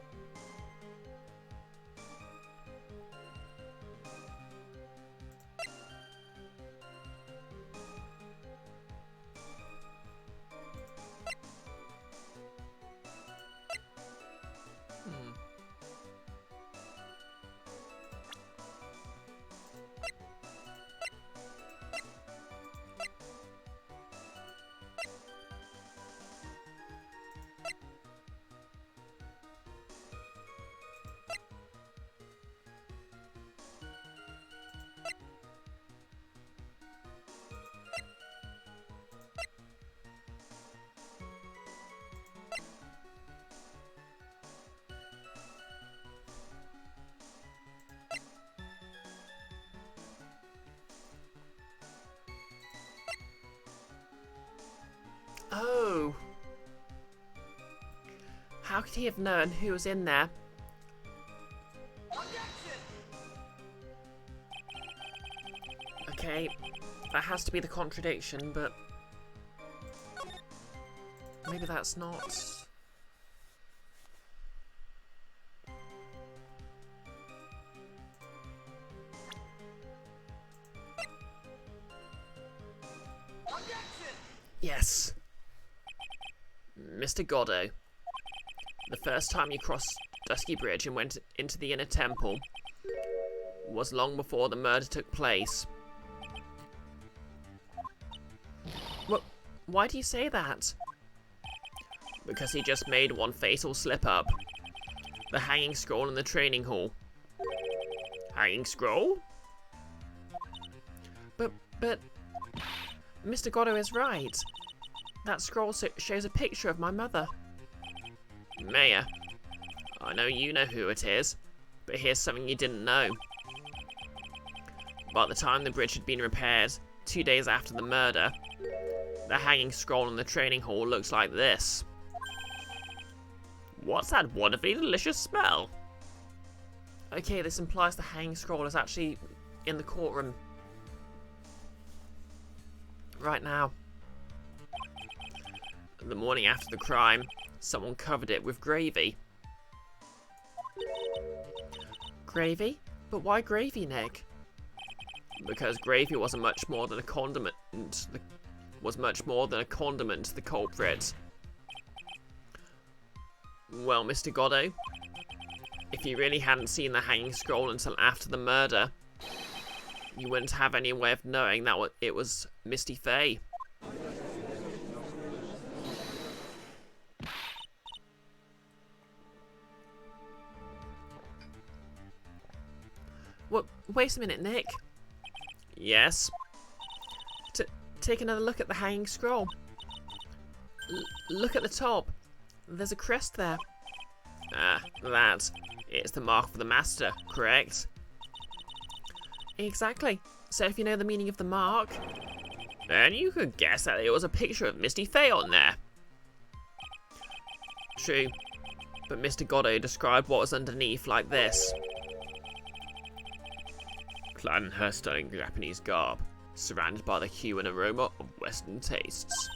Oh! How could he have known who was in there? Okay, that has to be the contradiction, but maybe that's not. Yes! Mr. Godot, the first time you crossed Dusky Bridge and went into the inner temple was long before the murder took place. Well, why do you say that? Because he just made one fatal slip-up. The hanging scroll in the training hall. Hanging scroll? But... Mr. Godot is right. That scroll shows a picture of my mother. Maya, I know you know who it is, but here's something you didn't know. By the time the bridge had been repaired, 2 days after the murder, the hanging scroll in the training hall looks like this. What's that wonderfully delicious smell? Okay, this implies the hanging scroll is actually in the courtroom right now. The morning after the crime, someone covered it with gravy. Gravy? But why gravy, Nick? Because gravy was much more than a condiment. To the culprit. Well, Mr. Godot, if you really hadn't seen the hanging scroll until after the murder, you wouldn't have any way of knowing that it was Misty Faye. What? Wait a minute, Nick. Yes? Take another look at the hanging scroll. Look at the top. There's a crest there. Ah, that. It's the mark for the master, correct? Exactly. So if you know the meaning of the mark... then you could guess that it was a picture of Misty Faye on there. True. But Mr. Godot described what was underneath like this. Clad in her stunning Japanese garb, surrounded by the hue and aroma of Western tastes.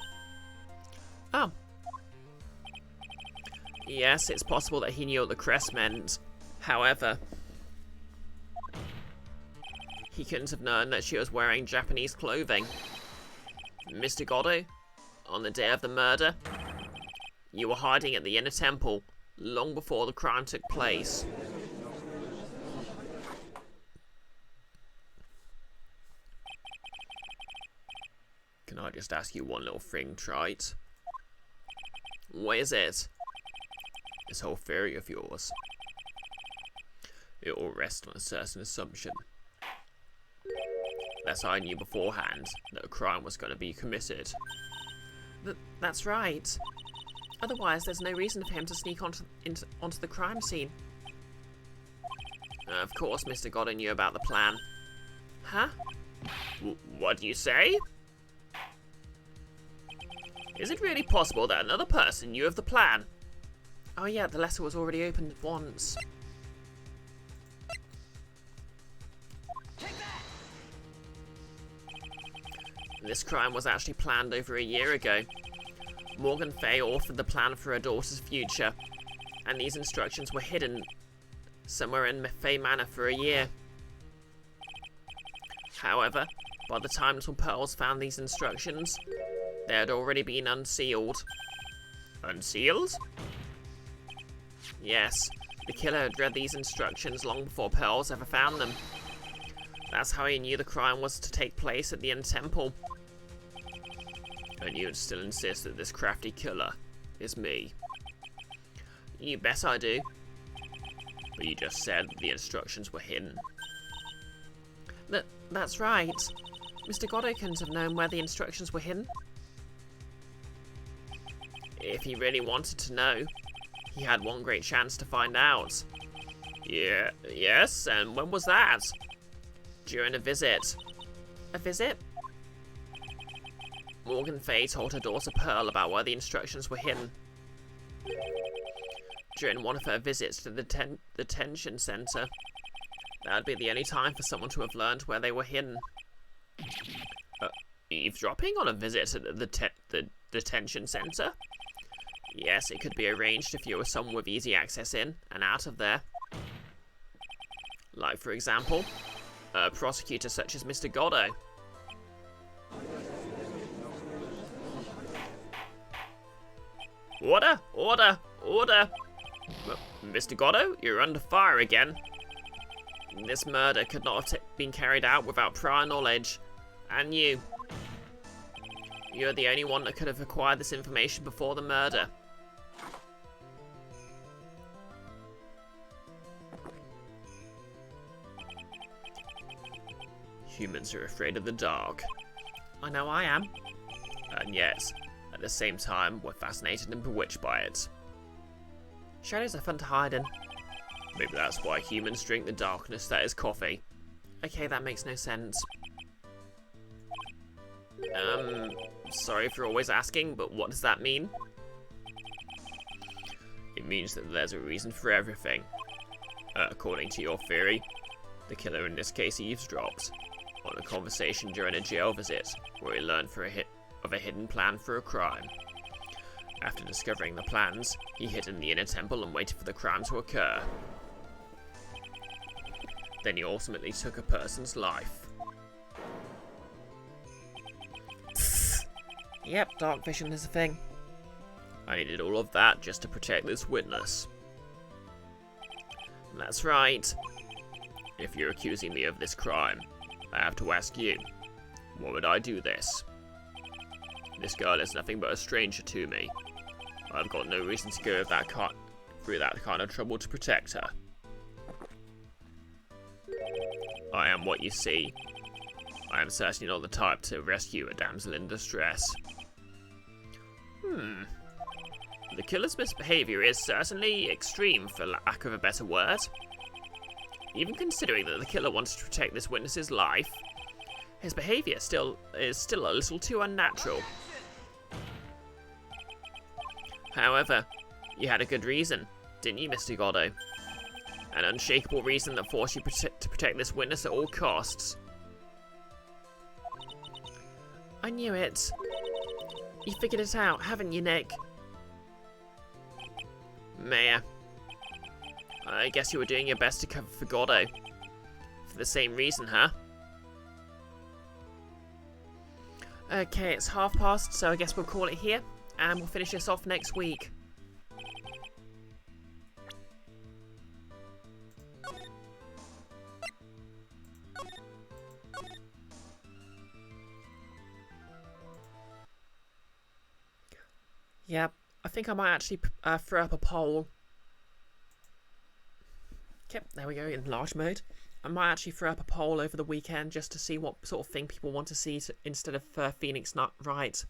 Oh. Yes, it's possible that he knew what the crest meant. However, he couldn't have known that she was wearing Japanese clothing. Mr. Godot, on the day of the murder, you were hiding at the inner temple long before the crime took place. Can I just ask you one little thing, Trite? What is it? This whole theory of yours. It all rests on a certain assumption. unless I knew beforehand that a crime was going to be committed. That's right. Otherwise, there's no reason for him to sneak onto the crime scene. Of course, Mr. Godot knew about the plan. Huh? What do you say? Is it really possible that another person knew of the plan? Oh yeah, the letter was already opened once. This crime was actually planned over a year ago. Morgan Fay authored the plan for her daughter's future, and these instructions were hidden somewhere in Fay Manor for a year. However, by the time Little Pearls found these instructions, they had already been unsealed. Unsealed? Yes, the killer had read these instructions long before Pearls ever found them. That's how he knew the crime was to take place at the End Temple. And you'd still insist that this crafty killer is me. You bet I do. But you just said the instructions were hidden. That's right. Mr. Godot couldn't have known where the instructions were hidden. If he really wanted to know, he had one great chance to find out. Yes, and when was that? During a visit. A visit? Morgan Fay told her daughter Pearl about where the instructions were hidden. During one of her visits to the detention center. That would be the only time for someone to have learned where they were hidden. Eavesdropping on a visit to the detention center? Yes, it could be arranged if you were someone with easy access in and out of there. Like, for example, a prosecutor such as Mr. Godot. Order! Order! Order! Mr. Godot, you're under fire again. This murder could not have been carried out without prior knowledge. And you. You're the only one that could have acquired this information before the murder. Humans are afraid of the dark. I know I am. And yet, at the same time, we're fascinated and bewitched by it. Shadows are fun to hide in. Maybe that's why humans drink the darkness that is coffee. Okay, that makes no sense. Sorry for always asking, but what does that mean? It means that there's a reason for everything. According to your theory, the killer in this case eavesdropped on a conversation during a jail visit where he learned of a hidden plan for a crime. After discovering the plans, he hid in the inner temple and waited for the crime to occur. Then he ultimately took a person's life. Yep, dark vision is a thing. I needed all of that just to protect this witness. That's right. If you're accusing me of this crime, I have to ask you, why would I do this? This girl is nothing but a stranger to me. I've got no reason to go through that kind of trouble to protect her. I am what you see. I am certainly not the type to rescue a damsel in distress. The killer's misbehavior is certainly extreme, for lack of a better word. Even considering that the killer wanted to protect this witness's life, his behavior is still a little too unnatural. However, you had a good reason, didn't you, Mr. Godot? An unshakable reason that forced you to protect this witness at all costs. I knew it. You figured it out, haven't you, Nick? Maya, I guess you were doing your best to cover for Godot. For the same reason, huh? Okay, it's past, so I guess we'll call it here, and we'll finish this off next week. Yeah, I think I might actually throw up a poll. Okay, there we go, in large mode. I might actually throw up a poll over the weekend just to see what sort of thing people want to see instead of Phoenix Wright.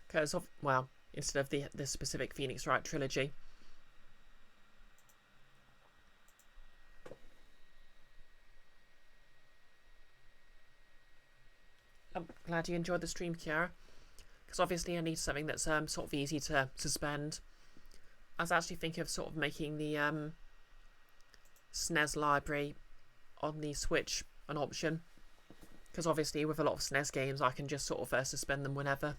Because, well, instead of the specific Phoenix Wright trilogy. I'm glad you enjoyed the stream, Kiara. Because obviously I need something that's sort of easy to suspend. I was actually thinking of sort of making the SNES library on the Switch an option. Because obviously with a lot of SNES games I can just sort of suspend them whenever.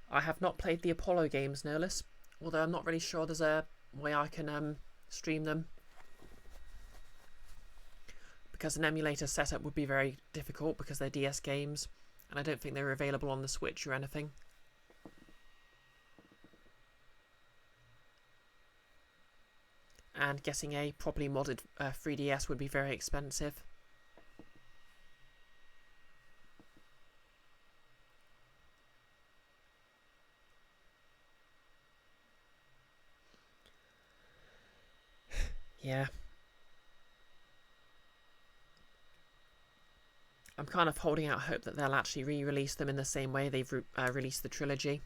I have not played the Apollo games, no less. Although I'm not really sure there's a way I can stream them. Because an emulator setup would be very difficult because they're DS games. And I don't think they're available on the Switch or anything. And getting a properly modded 3DS would be very expensive. Yeah. I'm kind of holding out hope that they'll actually re-release them in the same way they've released the trilogy.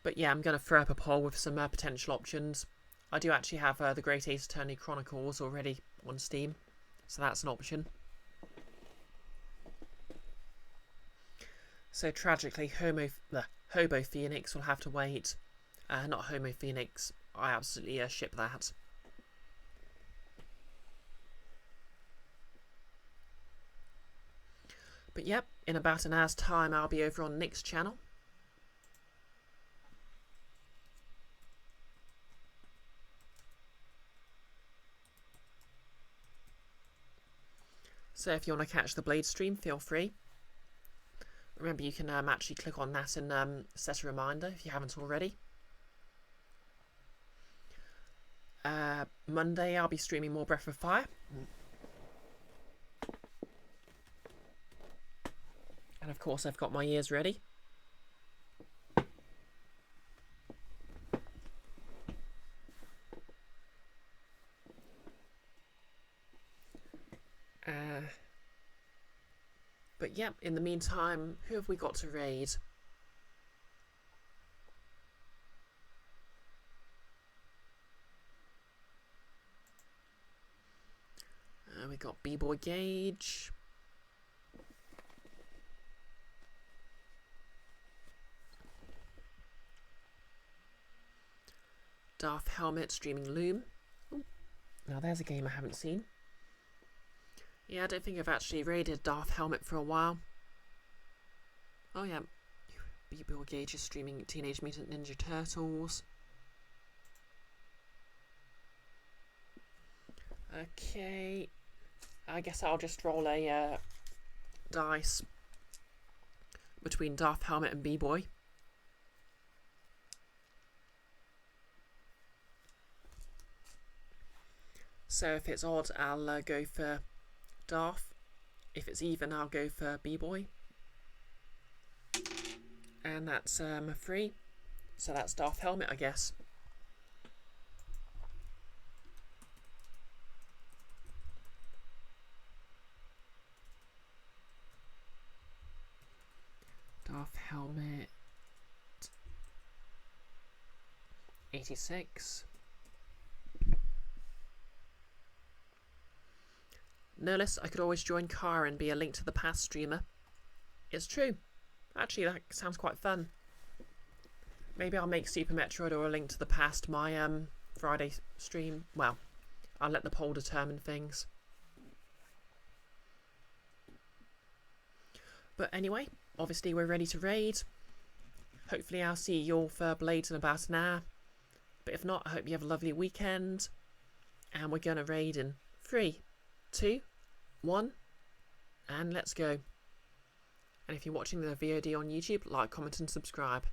But yeah, I'm going to throw up a poll with some potential options. I do actually have the Great Ace Attorney Chronicles already on Steam, so that's an option. So tragically, Hobo Phoenix will have to wait. Not Homo Phoenix. I absolutely ship that. But yep, in about an hour's time I'll be over on Nick's channel. So if you want to catch the Blade stream, feel free. Remember, you can actually click on that and set a reminder if you haven't already. Monday I'll be streaming more Breath of Fire. And of course I've got my ears ready. But yeah, in the meantime, who have we got to raid? We got B-Boy Gage. Darth Helmet streaming Loom. Ooh, now there's a game I haven't seen. Yeah, I don't think I've actually raided Darth Helmet for a while. Oh yeah, B-Boy Gage is streaming Teenage Mutant Ninja Turtles. Okay, I guess I'll just roll a dice between Darth Helmet and B-Boy. So if it's odd, I'll go for Darth. If it's even, I'll go for B-Boy. And that's 3. So that's Darth Helmet, I guess. Darth Helmet 86. No less, I could always join Kara and be a Link to the Past streamer. It's true. Actually, that sounds quite fun. Maybe I'll make Super Metroid or a Link to the Past my Friday stream. Well, I'll let the poll determine things. But anyway, obviously we're ready to raid. Hopefully I'll see you all for Blades in about an hour. But if not, I hope you have a lovely weekend. And we're going to raid in 3, 2, 1, and let's go. And if you're watching the VOD on YouTube, like, comment and subscribe.